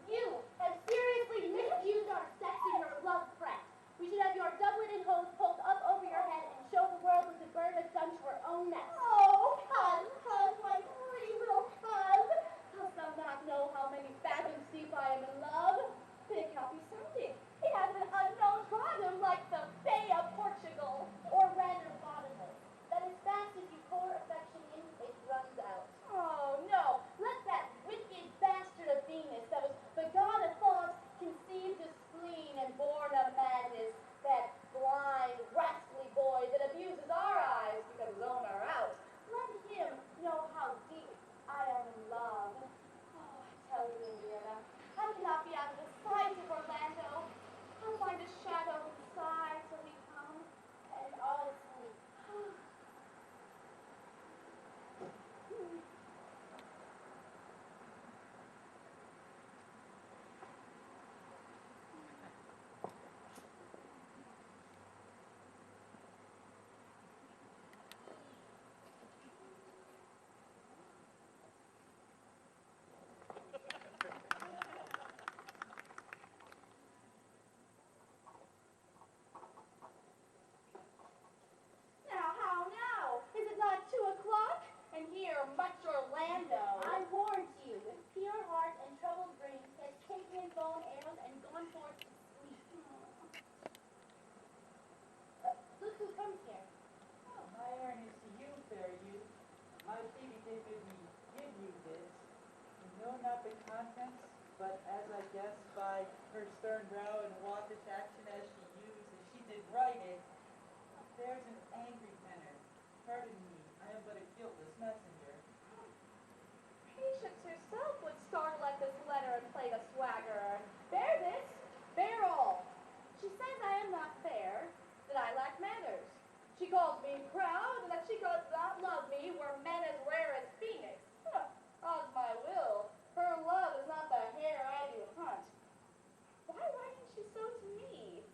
You have seriously misused our sex in your love threat. We should have your doublet and hose pulled up over your head and show the world what the bird has done to her own nest. Oh, cuz, my pretty little cuz. Dost thou not know how many fathoms deep I am in love? But it cannot be sounded. It has an unknown bottom like the Bay of Portugal or random bottomless. That as fast as you pour affection in, it runs out. Oh, no. Let that wicked bastard of Venus that was the god of thought conceive the spleen and born of madness, that blind, rascally boy that abuses our eyes because his own are out. Let him know how deep I am in love. Oh, I tell you, Indiana, I cannot be out of the sight of Orlando. I'll find a shadow inside till he come, and all is sleep. Now, how now? Is it not 2:00? And here, much Orlando. I warned you, with pure heart and troubled brain, has taken his bow and arrows and gone forth to sleep. Look who comes here. Oh, my errand is to you, fair youth. My Phoebe did bid me give you this. You know not the contents, but as I guess by her stern brow and waffish action as she did write it, there's an angry tenor. Pardon me, I am but a guiltless messenger. Patience herself would startle at this letter and play the swaggerer. Bear this, bear all. She says I am not fair, that I lack manners. She calls me proud, and that she does not love me were men as rare as Phoenix. Odds my will, her love is not the hare I do hunt. Why writing she so to me?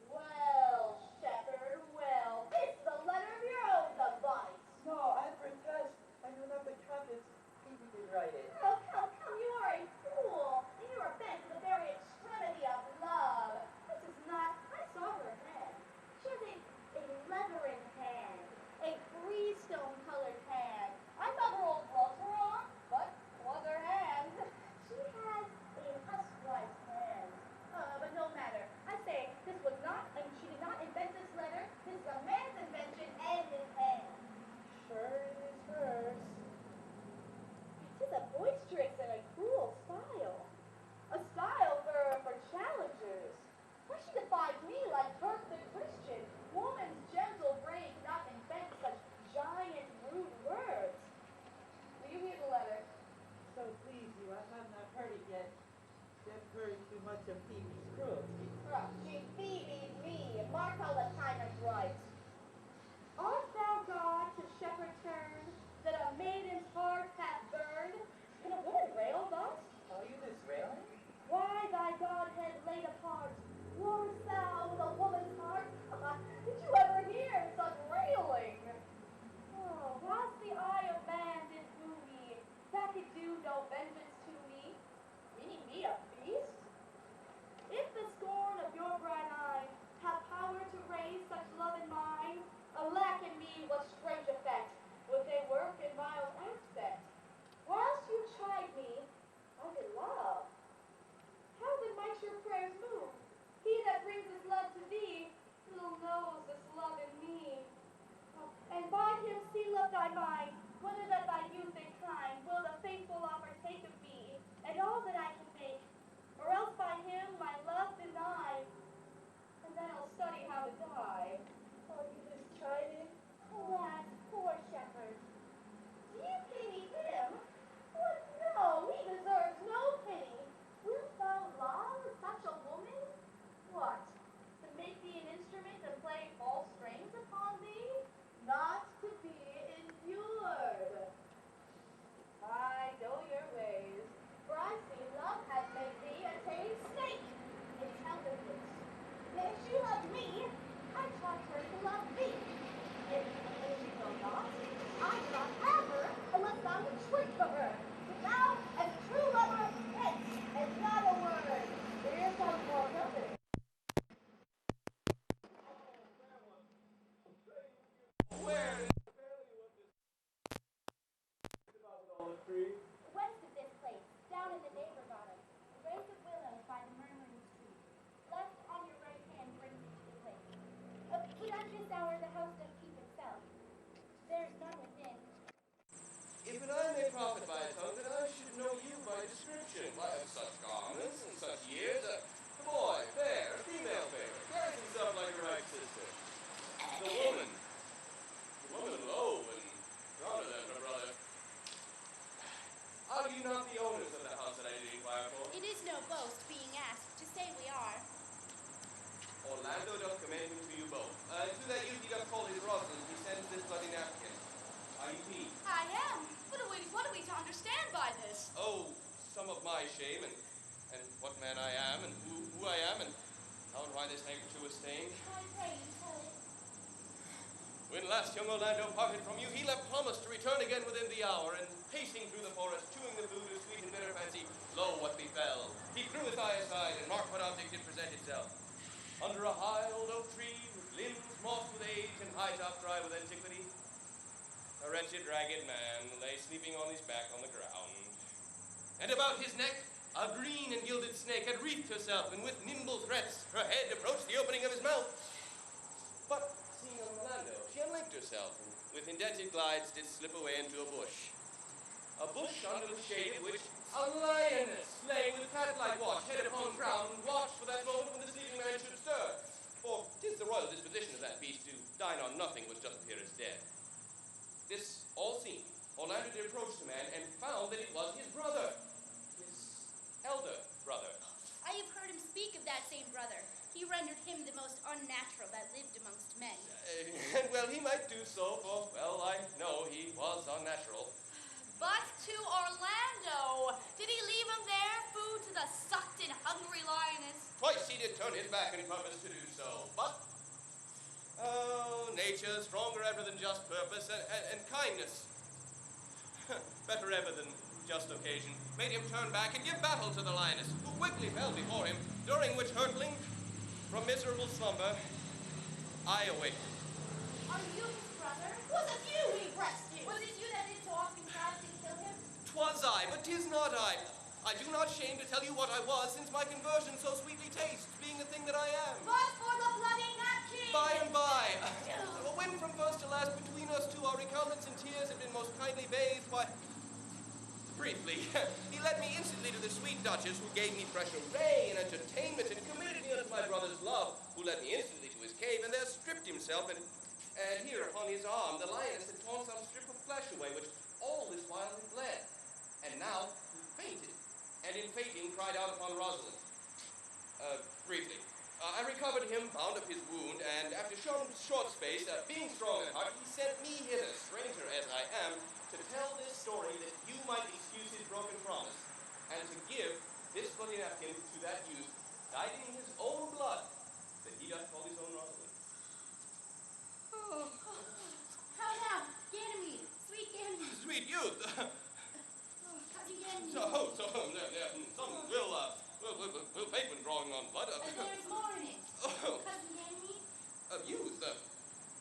Well, shepherd, well, this is a letter of your own device. No, I protest. I know not the contents. Phoebe did write it. Oh, come, you are a fool, and you are bent to the very extremity of love. This is not, I saw her hand. She has a leathern hand, a freestone-colored hand. I thought her old gloves were on, but it was her hand. She has a housewife hand. But no matter. I say, this was not, and she did not invent this letter. This is a man's invention and his hand. Sure it is hers. Tis a boisterous and a cruel style. A style for challengers. Why she defies me like Burke the Christian? Woman's gentle brain cannot invent such giant rude words. Do you hear the letter? So please you, I have not heard it yet. I've heard too much of Phoebe's cruelty. She Phoebe's me. Mark how the tyrant writes. Art thou God to shepherd turn, that a maiden's heart hath burned? Can a woman rail thus? Are you this railing? Why thy Godhead laid apart? Warst thou with a woman's heart? Did you ever hear such railing? Oh, whilst the eye of man did woo me, that could do no vengeance to me, meaning me a beast? If the scorn of your bright eye have power to raise inquire for? It is no boast being asked to say we are. Orlando doth commend him to you both. To that youth he doth call his Rosalind, he sends this bloody napkin. Are you pleased? I am. What are we to understand by this? Oh, some of my shame, and what man I am, and who I am, and how and why this handkerchief was stained. I pray you tell it. When last young Orlando parted from you, he left promise to return again within the hour, and pacing through the forest, chewing the food of sweet and bitter fancy, lo, what befell. He threw his eye aside, and marked what object did present itself. Under a high old oak tree, with limbs mossed with age and high top dry with antiquity, a wretched, ragged man lay sleeping on his back on the ground. And about his neck, a green and gilded snake had wreathed herself, and with nimble threats, her head approached the opening of his mouth. But, seeing Orlando, she unlinked herself, and with indented glides did slip away into a bush. A bush under the shade of which a lioness lay with cat-like watch, head upon ground, and watched for that moment when the sleeping man should stir. For 'tis the royal disposition of that beast to dine on nothing which doth appear as dead. This all seen, Orlando did approach the man and found that it was his brother, his elder brother. I have heard him speak of that same brother. He rendered him the most unnatural that lived amongst men. And well, he might do so, for, well, I know he was unnatural. But to Orlando, did he leave him there, food to the sucked and hungry lioness? Twice he did turn his back and purpose to do so, but, oh, nature, stronger ever than just purpose, and kindness, better ever than just occasion, made him turn back and give battle to the lioness, who quickly fell before him, during which hurtling from miserable slumber, I awaked. Are you his brother? Was it you he rescued? Was it you that did so often try to kill him? 'Twas I, but 'tis not I. I do not shame to tell you what I was, since my conversion so sweetly tastes, being the thing that I am. But for the bloody napkin! By and by. When from first to last between us two our recountenance and tears have been most kindly bathed, why, briefly, he led me instantly to the sweet Duchess, who gave me fresh array and entertainment, and committed me unto my brother's love, who led me instantly to his cave, and there stripped himself, and here upon his arm the lioness had torn some strip of flesh away, which all this while had bled. And now he fainted, and in fainting cried out upon Rosalind. Briefly, I recovered him, bound up his wound, and after short space, being strong at heart, he sent me hither, stranger as I am, to tell this story that you might excuse his broken promise, and to give this bloody napkin to that youth, dyed in his own blood, that he doth call his own Rosalind. Oh. How now? Ganymede! Sweet Ganymede! Sweet youth! Cousin Ganymede! We'll fake when drawing on blood. There's more in it. Oh. Cousin Ganymede? Youth,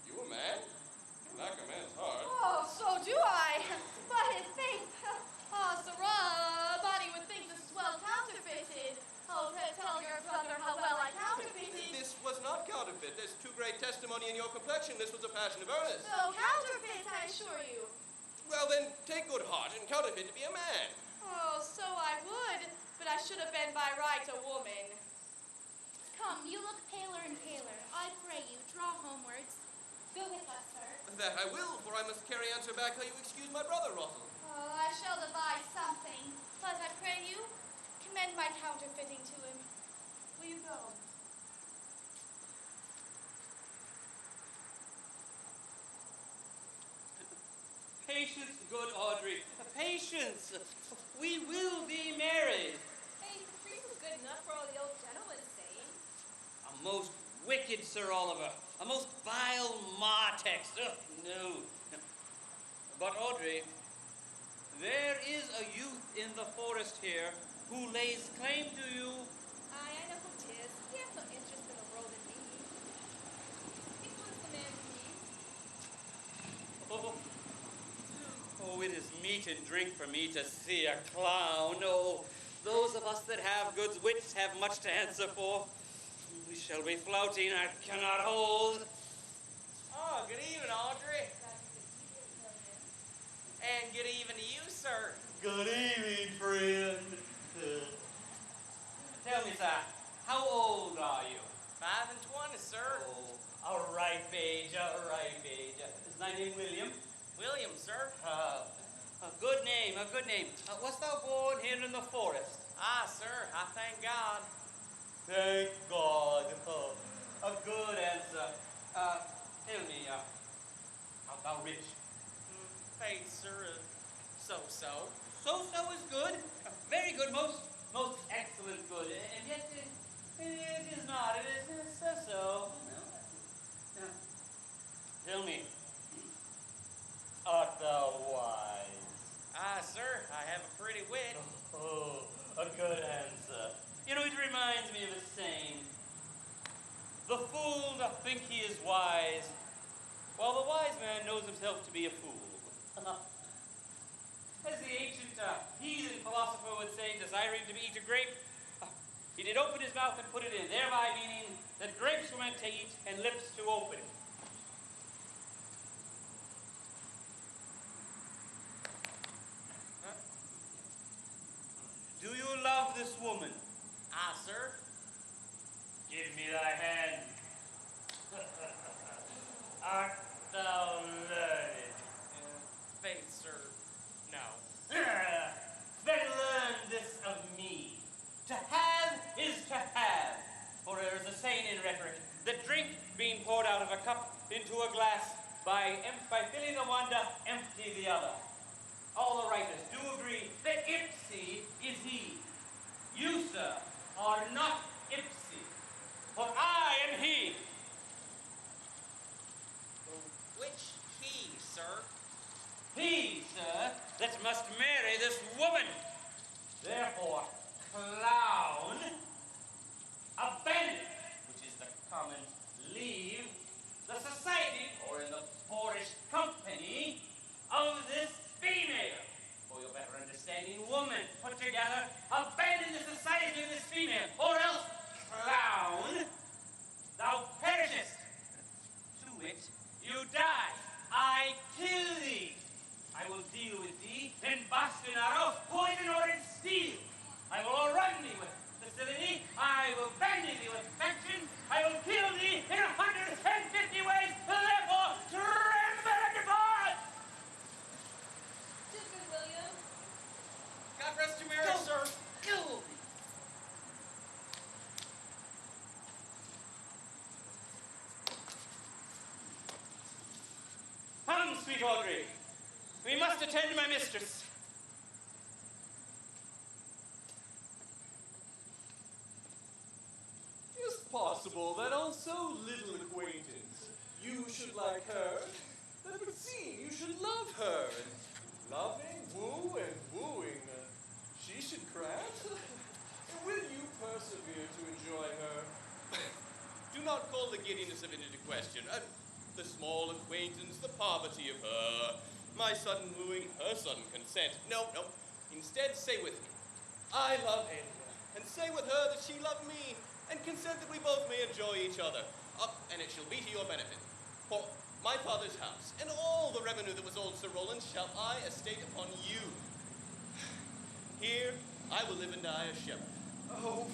you a man? You lack a man's heart. Oh, so do I. But his faith, Sarah, a body would think this is well counterfeited. Oh, tell your brother how well I counterfeited. This was not counterfeit. There's too great testimony in your complexion. This was a passion of earnest. So counterfeit, I assure you. Well, then, take good heart and counterfeit to be a man. Oh, so I would, but I should have been by right a woman. Come, you look paler and paler. I pray you, draw homewards. Go with us, sir. That I will, for I must carry answer back how you excuse my brother, Rosalind. Oh, I shall devise something, but I pray you, commend my counterfeiting to him. Will you go? Patience, good Audrey. Patience. We will be married. Hey, the priest is good enough for all the old gentlemen's saying. A most wicked Sir Oliver. A most vile Martex. No. But Audrey, there is a youth in the forest here who lays claim to you. I know who 'tis. He has no interest in the world in me. He wants the man he needs. Oh, it is meat and drink for me to see a clown. Oh, those of us that have good wits have much to answer for. We shall be flouting I cannot hold. Oh, good evening, Audrey. And good evening to you, sir. Good evening, friend. Tell me, sir, how old are you? 5 and 20, sir. Oh, a ripe age, a ripe age. Is my name William? William, sir. A good name. a good name. Wast thou born here in the forest? Ah, sir, I thank God. Thank God. Oh, a good answer. Tell me, art thou rich? Faith, sir, so-so. So is good. Very good. Most excellent good. And yet it is not. It is so. Now, tell me, art thou wise? Ah, sir, I have a pretty wit. Oh, a good answer. You know, it reminds me of a saying. The fool doth think he is wise, while the wise man knows himself to be a fool. As the ancient heathen philosopher would say, desiring to eat a grape, he did open his mouth and put it in, thereby meaning that grapes were meant to eat and lips to open. Do you love this woman? Ah, sir. Give me thy hand. Art thou learned? Faith, sir, no. Then learn this of me. To have is to have. For there is a saying in rhetoric that drink being poured out of a cup into a glass by filling the one doth empty the other. All the writers do agree that ipsi is he. You, sir, are not ipsi, for I am he. Which he, sir? He, sir, that must marry this woman. Therefore, clown, abandon, which is the common leave, the society, or in the boorish company, of this female. For your better understanding, woman, put together, abandon the society of this female, or else, clown, thou perishest. To wit, you die. I kill thee. I will deal with thee in bastinado, poison, or in steel. I will run thee with facility. I will bandy thee with affection. I will kill thee in 150 ways. Therefore, tremble and depart. Tis good, William. God rest you, merry sir. Go. Come, sweet Audrey. We must attend my mistress. Is it possible that on so little acquaintance you should like her? That would seem you should love her. And loving, wooing, she should craft. And will you persevere to enjoy her? Do not call the giddiness of it into question. The small acquaintance, the poverty of her, my sudden wooing, her sudden consent. No. Instead, say with me, I love Enya, and say with her that she loved me, and consent that we both may enjoy each other. And it shall be to your benefit. For my father's house, and all the revenue that was old Sir Roland, shall I estate upon you. Here I will live and die a shepherd. Oh,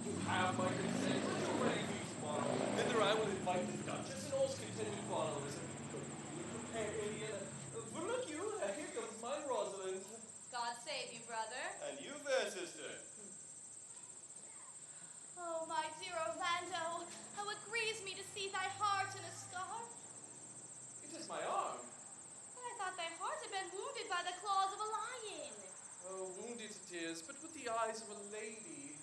you have my consent. Away be tomorrow. Thither I will invite the Duchess and all contented followers. Prepare, Indiana. For look you, here comes my Rosalind. God save you, brother. And you, fair sister. Oh, my dear Orlando, how it grieves me to see thy heart in a scar. It is my arm. But I thought thy heart had been wounded by the claws of a lion. Oh, wounded it is, but with the eyes of a lady.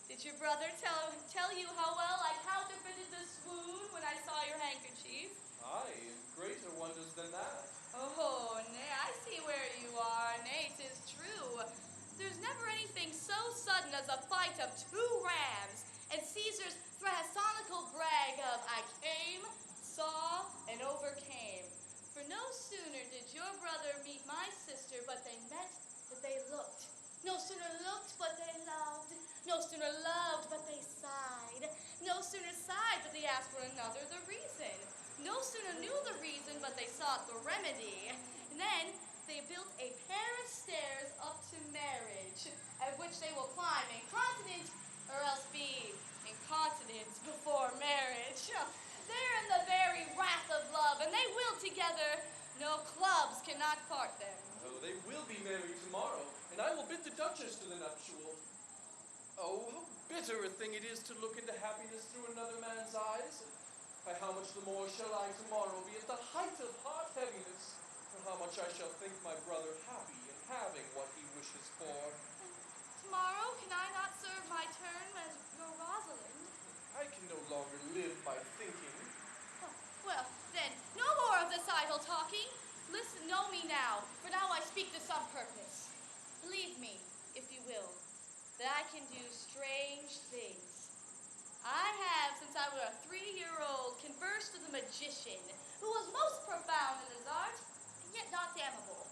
Did your brother tell you how well I counterfeited the swoon when I saw your handkerchief? Aye, greater wonders than that. Oh, nay, I see where you are. Nay, 'tis true. There's never anything so sudden as a fight of two rams, and Caesar's thrasonical brag of I came, saw, and overcame. For no sooner did your brother meet my sister, but they met, but they looked. No sooner looked, but they loved. No sooner loved, but they sighed. No sooner sighed, but they asked for another the reason. No sooner knew the reason, but they sought the remedy. And then they built a pair of stairs up to marriage, at which they will climb incontinent, or else be incontinent before marriage. They're in the very wrath of love, and they will together No clubs cannot part them. Oh, they will be married tomorrow, and I will bid the Duchess to the nuptial. Oh, how bitter a thing it is to look into happiness through another man's eyes. By how much the more shall I tomorrow be at the height of heart heaviness, and how much I shall think my brother happy in having what he wishes for. Tomorrow, can I not serve my term as your Rosalind? I can no longer live by thinking. Oh, well, then, no more of this idle talking. Listen, know me now, for now I speak to some purpose. Believe me, if you will, that I can do strange things. I have, since I was a 3-year-old, conversed with a magician who was most profound in his art, and yet not damnable.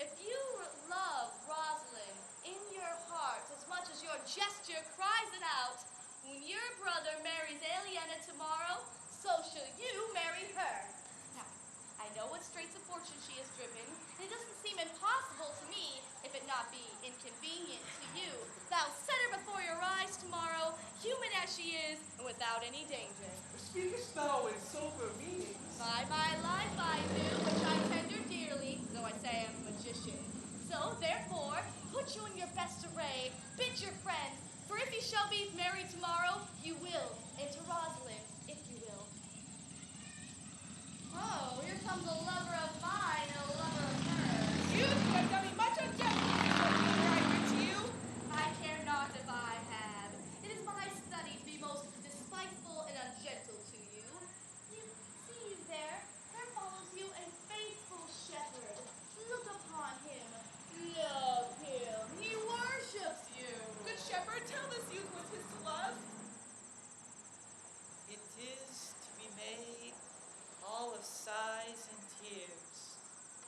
If you love Rosalind in your heart as much as your gesture cries it out, when your brother marries Aliena tomorrow, so shall you marry her. Now, I know what straits of fortune she is driven, and it doesn't seem impossible to me, if it not be inconvenient to you. Thou set her before your eyes tomorrow, human as she is, and without any danger. Speakest thou in sober meanings? By my life I do, which I tender dearly, though I say I am a magician. So, therefore, put you in your best array, bid your friends, for if you shall be married tomorrow, you will, and to Rosalind, if you will. Oh, here comes a lover of mine and a lover of hers. You have done me much injustice before I went to you. I care not if I have. It is my study to be most despiteful and ungentle to you. You see there follows you a faithful shepherd. Look upon him. Love him. He worships you. Good shepherd, tell this youth what 'tis to love. It is to be made all of sighs and tears,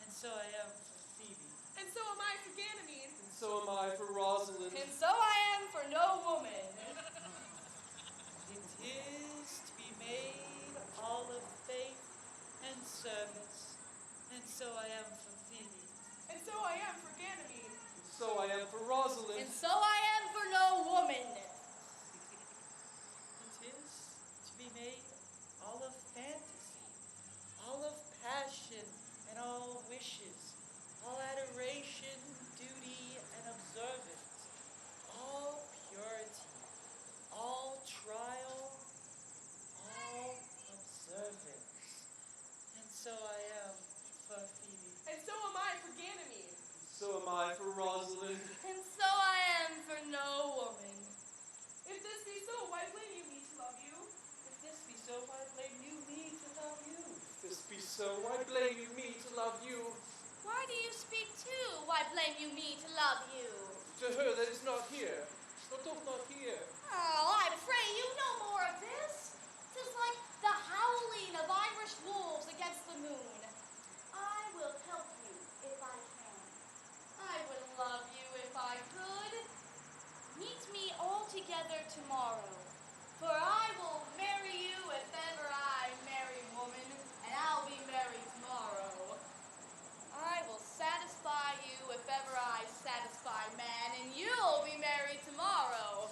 and so I am for Phoebe. And so am I for Ganymede. And so am I for Rosalind. And so I am for no woman. It is to be made all of faith and service, and so I am for Phoebe. And so I am for Ganymede. And so I am for Rosalind. And so I am for no woman. It is to be made all of fantasy, all of passion, and all wishes, all adoration, duty, and observance, all purity, all trial, all observance. And so I am for Phoebe. And so am I for Ganymede. So am I for Rosalind. And so I am for no woman. If this be so, why blame you me to love you? If this be so, why blame you me to love you? If this be so, why blame you me to love you? Why do you speak too? Why blame you me to love you? To her that is not here, or doth not hear. Oh, I pray you no more of this. 'Tis like the howling of Irish wolves against the moon. I will help you if I can. I would love you if I could. Meet me all together tomorrow, for I will marry you if ever I marry woman, and I'll be married tomorrow. I will satisfy you if ever I satisfy man, and you'll be married tomorrow.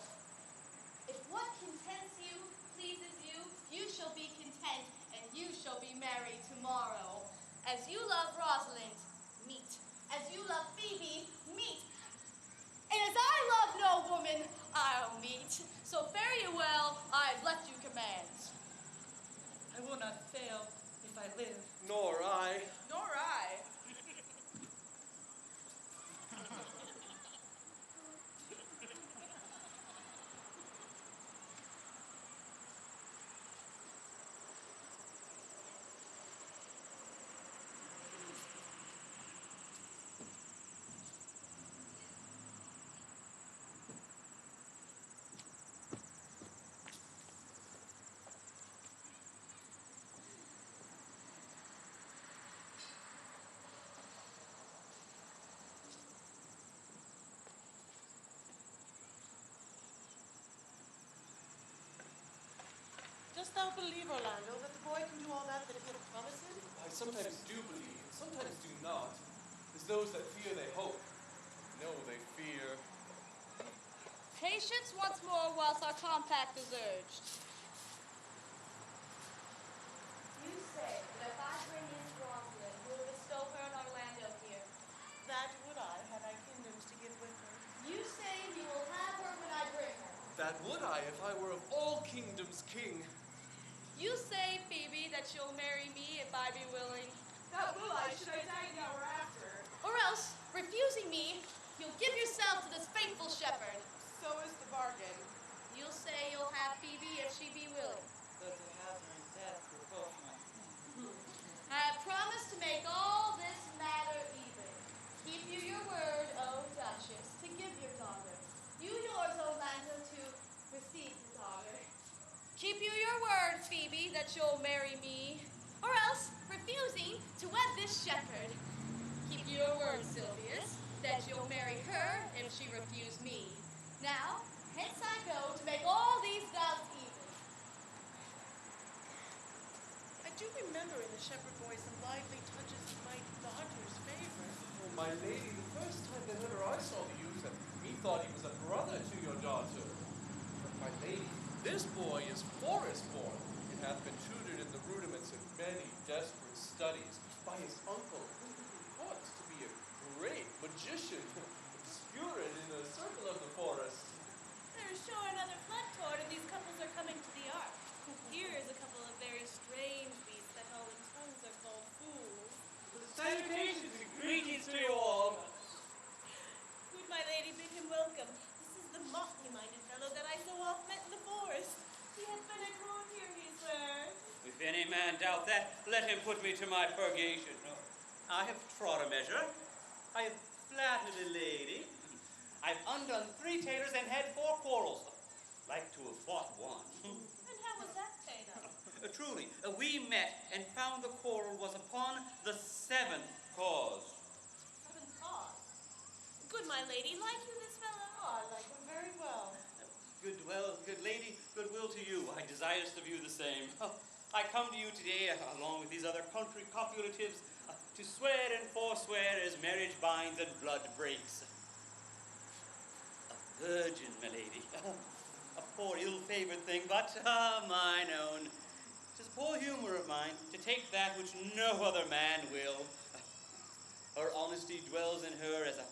If what contents you pleases you, you shall be content, and you shall be married tomorrow. As you love Rosalind, meet. As you love Phoebe, meet. And as I love no woman, I'll meet. So fare you well, I've left you commands. I will not fail if I live. Nor I. Nor I. Dost thou believe, Orlando, that the boy can do all that Hippolyta promises? I sometimes do believe, and sometimes do not. As those that fear they hope. No, they fear. Patience once more whilst our compact is urged. You say that if I bring in Rosalind, will that, would I, if I were of all kingdoms king? You say, Phoebe, that you'll marry me if I be willing. That will I, should I die the hour after. Or else, refusing me, you'll give yourself to this faithful shepherd. So is the bargain. You'll say you'll have Phoebe if she be willing. But to have her in death proportional. I have promised to make all this matter even. Keep you your word, O Duchess, to give your daughter. You yours, Orlando, to receive your daughter. Keep you your word, Phoebe, that you'll marry me. Or else, refusing to wed this shepherd. Keep you your word, Sylvius, that you'll marry her if she refuse me. Now, hence I go to make all these doubts even. I do remember in the shepherd boy some lively touches of my daughter's favor. Oh, my lady, the first time that ever I saw the youth, methought he was a brother to your daughter. But my lady, this boy is forest born, and hath been tutored in the rudiments of many desperate studies by his uncle, who reports to be a great magician, obscured in the circle of the forest. There's sure another flood toward, and these couples are coming to the ark. Here is a couple of very strange beasts that all in tongues are called fools. Salutations and greetings to you all. Good my lady, bid him welcome. This is the motley-minded fellow that I so oft met in the forest. He hath been a courtier, he swears. If any man doubt that, let him put me to my purgation. I have trod a measure. I have flattered a lady. I've undone 3 tailors and had 4 quarrels. Like to have fought one. And how was that paid up? Truly, we met and found the quarrel was upon the 7th cause. Seventh cause. Good my lady, like you this fellow? Oh, I like him very well. Good lady, goodwill to you. I desire to view the same. I come to you today, along with these other country copulatives, to swear and forswear as marriage binds and blood breaks. A virgin, my lady. A poor ill-favored thing, but mine own. 'Tis a poor humor of mine to take that which no other man will. Her honesty dwells in her as a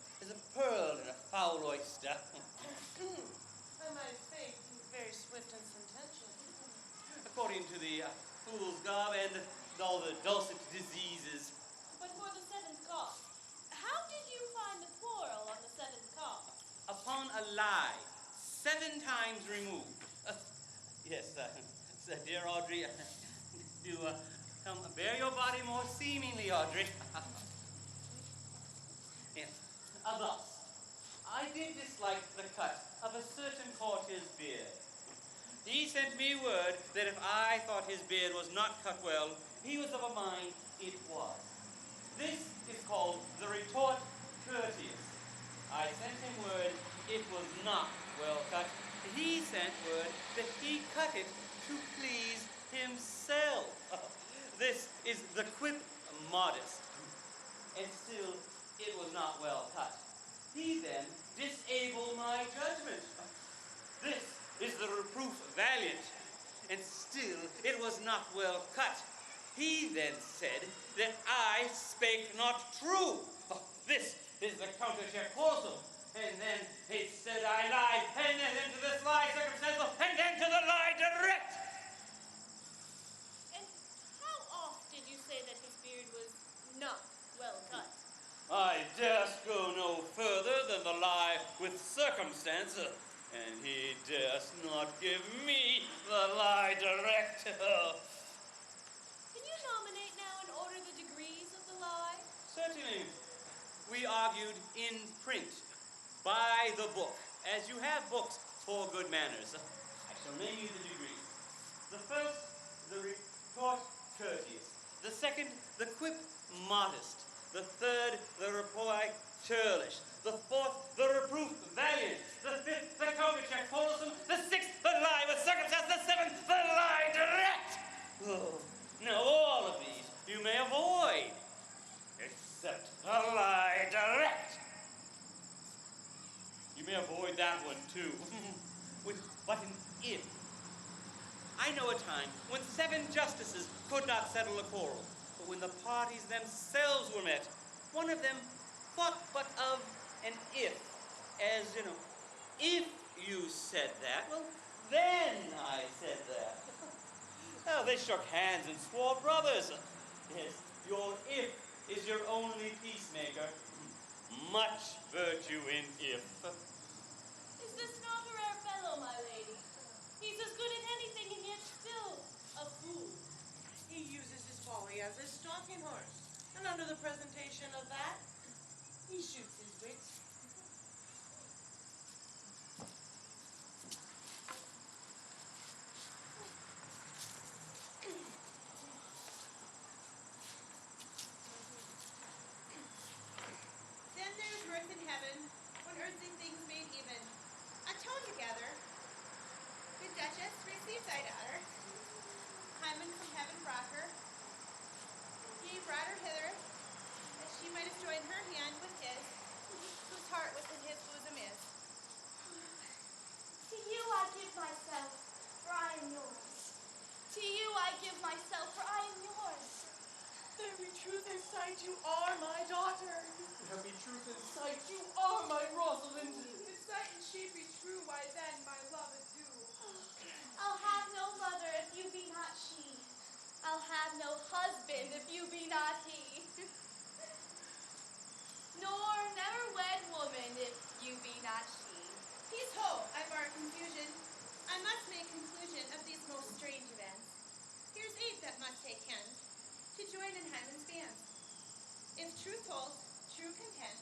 pearl in a foul oyster. By my faith, he's very swift and sententious. According to the fool's garb and all the dulcet diseases. But for the seventh cause, how did you find the quarrel on the seventh cause? Upon a lie, 7 times removed. Yes, dear Audrey, do come bear your body more seemingly, Audrey. Yes. Thus, I did dislike the cut of a certain courtier's beard. He sent me word that if I thought his beard was not cut well, he was of a mind it was. This is called the retort courteous. I sent him word it was not well cut. He sent word that he cut it to please himself. This is the quip modest. And still, it was not well cut. He then disabled my judgment. This is the reproof valiant. And still, it was not well cut. He then said that I spake not true. This is the countercheck also. And then it said I lied, and then into this lie circumstantial, and then to the lie direct. And how oft did you say that his beard was not well cut? I durst go no further than the lie with circumstance, and he durst not give me the lie direct. Can you nominate now and order the degrees of the lie? Certainly. We argued in print, by the book, as you have books for good manners. I shall name you the degrees. The first, the retort courteous. The second, the quip modest. The third, the reply churlish. The fourth, the reproof valiant. The fifth, the countercheck quarrelsome. The sixth, the lie with circumstance. The seventh, the lie direct. Oh, now all of these you may avoid, except the lie direct. You may avoid that one too, with but an if. I know a time when 7 justices could not settle a quarrel, but when the parties themselves were met, one of them thought but of an if, as, if you said that. Well, then I said that. Oh, they shook hands and swore brothers. Yes, your if is your only peacemaker. Much virtue in if. Is this not a rare fellow, my lady? He's as good at anything and yet still a fool. He uses his folly as his stalking horse, and under the presentation of that, he shoots his wits. Then there's mirth in heaven, when earthly things made even. A tone together. The Duchess received thy daughter. Hymen from heaven brought her. He brought her hither, that she might have joined her hand with his, whose heart within his bosom is. To you I give myself, for I am yours. To you I give myself, for I am yours. There be truth in sight, you are my daughter. There be truth in sight, you are my Rosalind. If sight and she be true, why then my love adieu. I'll have no mother if you be not she. I'll have no husband if you be not he. Nor never wed woman if you be not she. Peace ho, I bar confusion. I must make conclusion of these most strange events. Here's 8 that must take hands to join in Hymen's bands. If truth holds, true content.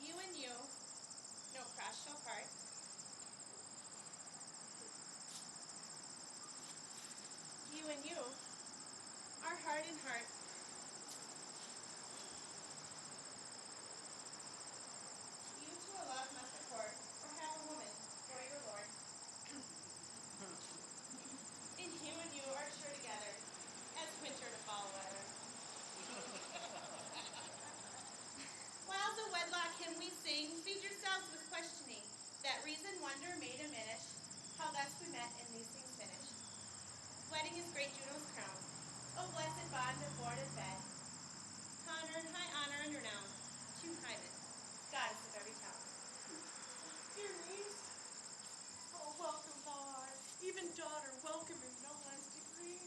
You and you, no cross shall part. You and you, are heart in heart. You to a love must accord, or have a woman for your lord. And you are sure together, as winter to fall weather. While the wedlock hymn we sing, feed yourselves with questioning, that reason wonder may diminish, how thus we met and these things finish. Wedding is great Juno's crown, O blessed bond of board and bed. High honor and renown, to Hymen, goddess of every town. Dear niece, oh, welcome thou art, even daughter, welcome in no less degree.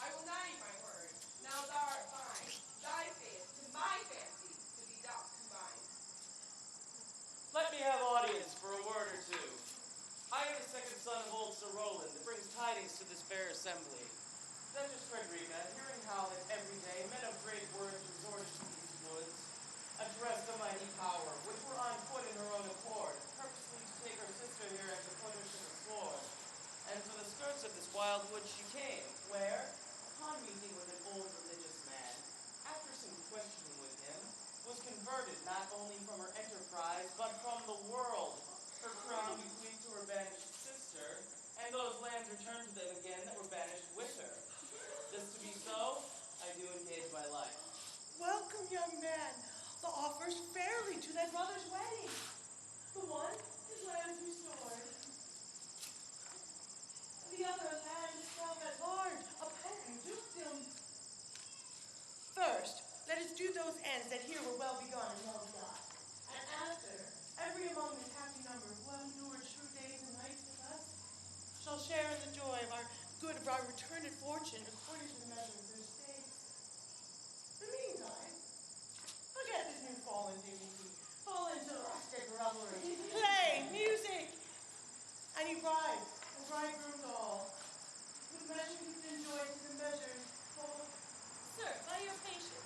I will not eat my word. Now thou art mine. Thy faith to my fancy to be doth combine. Let me have audience for a word or two. I am the second son of old Sir Roland that brings tidings to this fair assembly. Duchess Frederica, hearing how that every day men of great worth resorted to these woods, addressed a mighty power, which were on foot in her own accord, purposely to take her sister here and to put her to the sword. And to the skirts of this wild wood she came, where, upon meeting with an old religious man, after some questioning with him, was converted not only from her enterprise, but from the world. Her crown bequeathed to her banished sister, and those lands returned to them again that were banished with her. This to be so, I do engage my life. Welcome, young man. The offers fairly to thy brother's wedding. The one, his lands restored. The other, land itself at large, a patent dukedom. First, let us do those ends that here were well begun and well begot. And after, every among this happy number who have endured true days and nights with us, shall share in the joy of our good of our returned fortune according to the measure of their states. In the meantime, forget this new fallen dignity, fall into rustic revelry, play, music, and ye brides and bridegrooms all, with measure you can enjoy to the measures full. Sir, by your patience,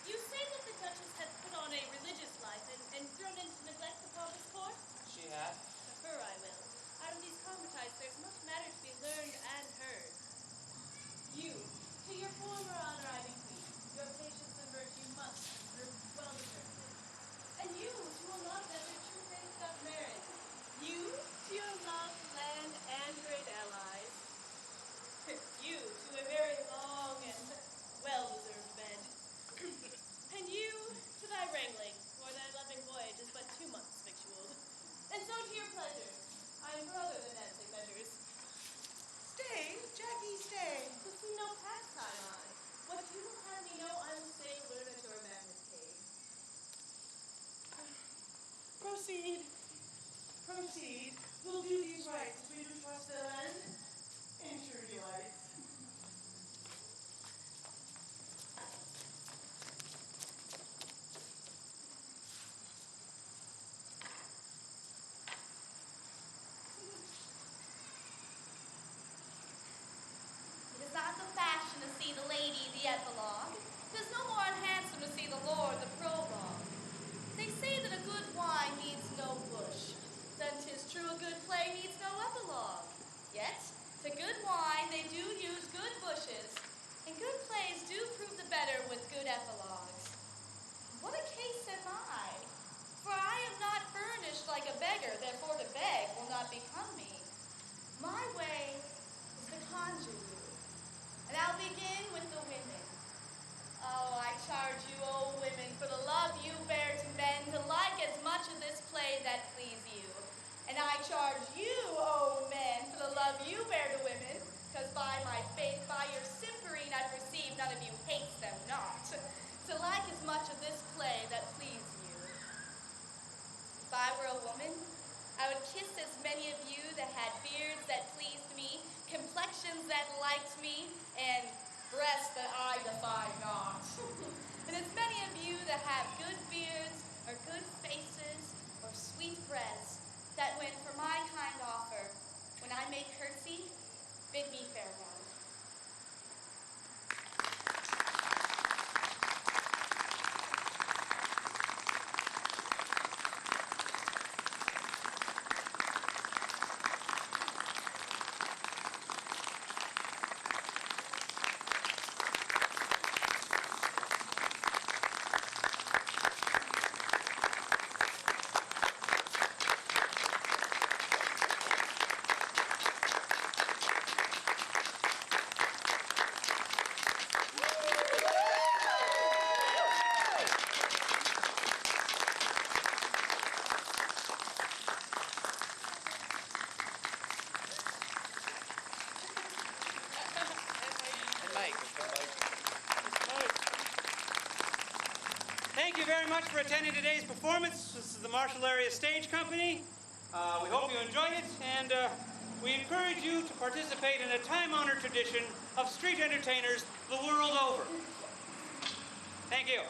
you say that the Duchess hath put on a religious life and thrown into neglect upon this court? She hath. Of her I will. Out of these convertites there's much matter to be learned and heard. You, to your former honor I bequeath, your patience and virtue must well deserved. And you, to a love that the true faith doth merit. You, to your love, land, and great allies. You, to a very long and well-deserved bed. proceed. Proceed. We'll do these rites as we do trust the land. Enter, delights. It is not the fashion to see the lady the epilogue. 'Tis no more unhandsome to see the lord the prologue. They say that a good wine needs no bush. Then 'tis true a good play needs no epilogue. Yet, to good wine they do use good bushes, and good plays do prove the better with good epilogues. What a case am I! For I am not furnished like a beggar, therefore to beg will not become me. My way is to conjure you, and I'll begin with the women. Oh, I charge you, O women, for the love you bear to men, to like as much of this play that please you. And I charge you, O men, for the love you bear to women, because by my faith, by your simpering, I perceive none of you hates them not, to like as much of this play that please you. If I were a woman, I would kiss as many of you that had beards that pleased me, complexions that liked me, and breasts that I defy not. And as many of you that have good beards, or good faces, or sweet breasts, that when for my kind offer, when I make curtsy, bid me farewell. Thank you very much for attending today's performance. This is the Marshall Area Stage Company. We hope you enjoyed it, and we encourage you to participate in a time-honored tradition of street entertainers the world over. Thank you.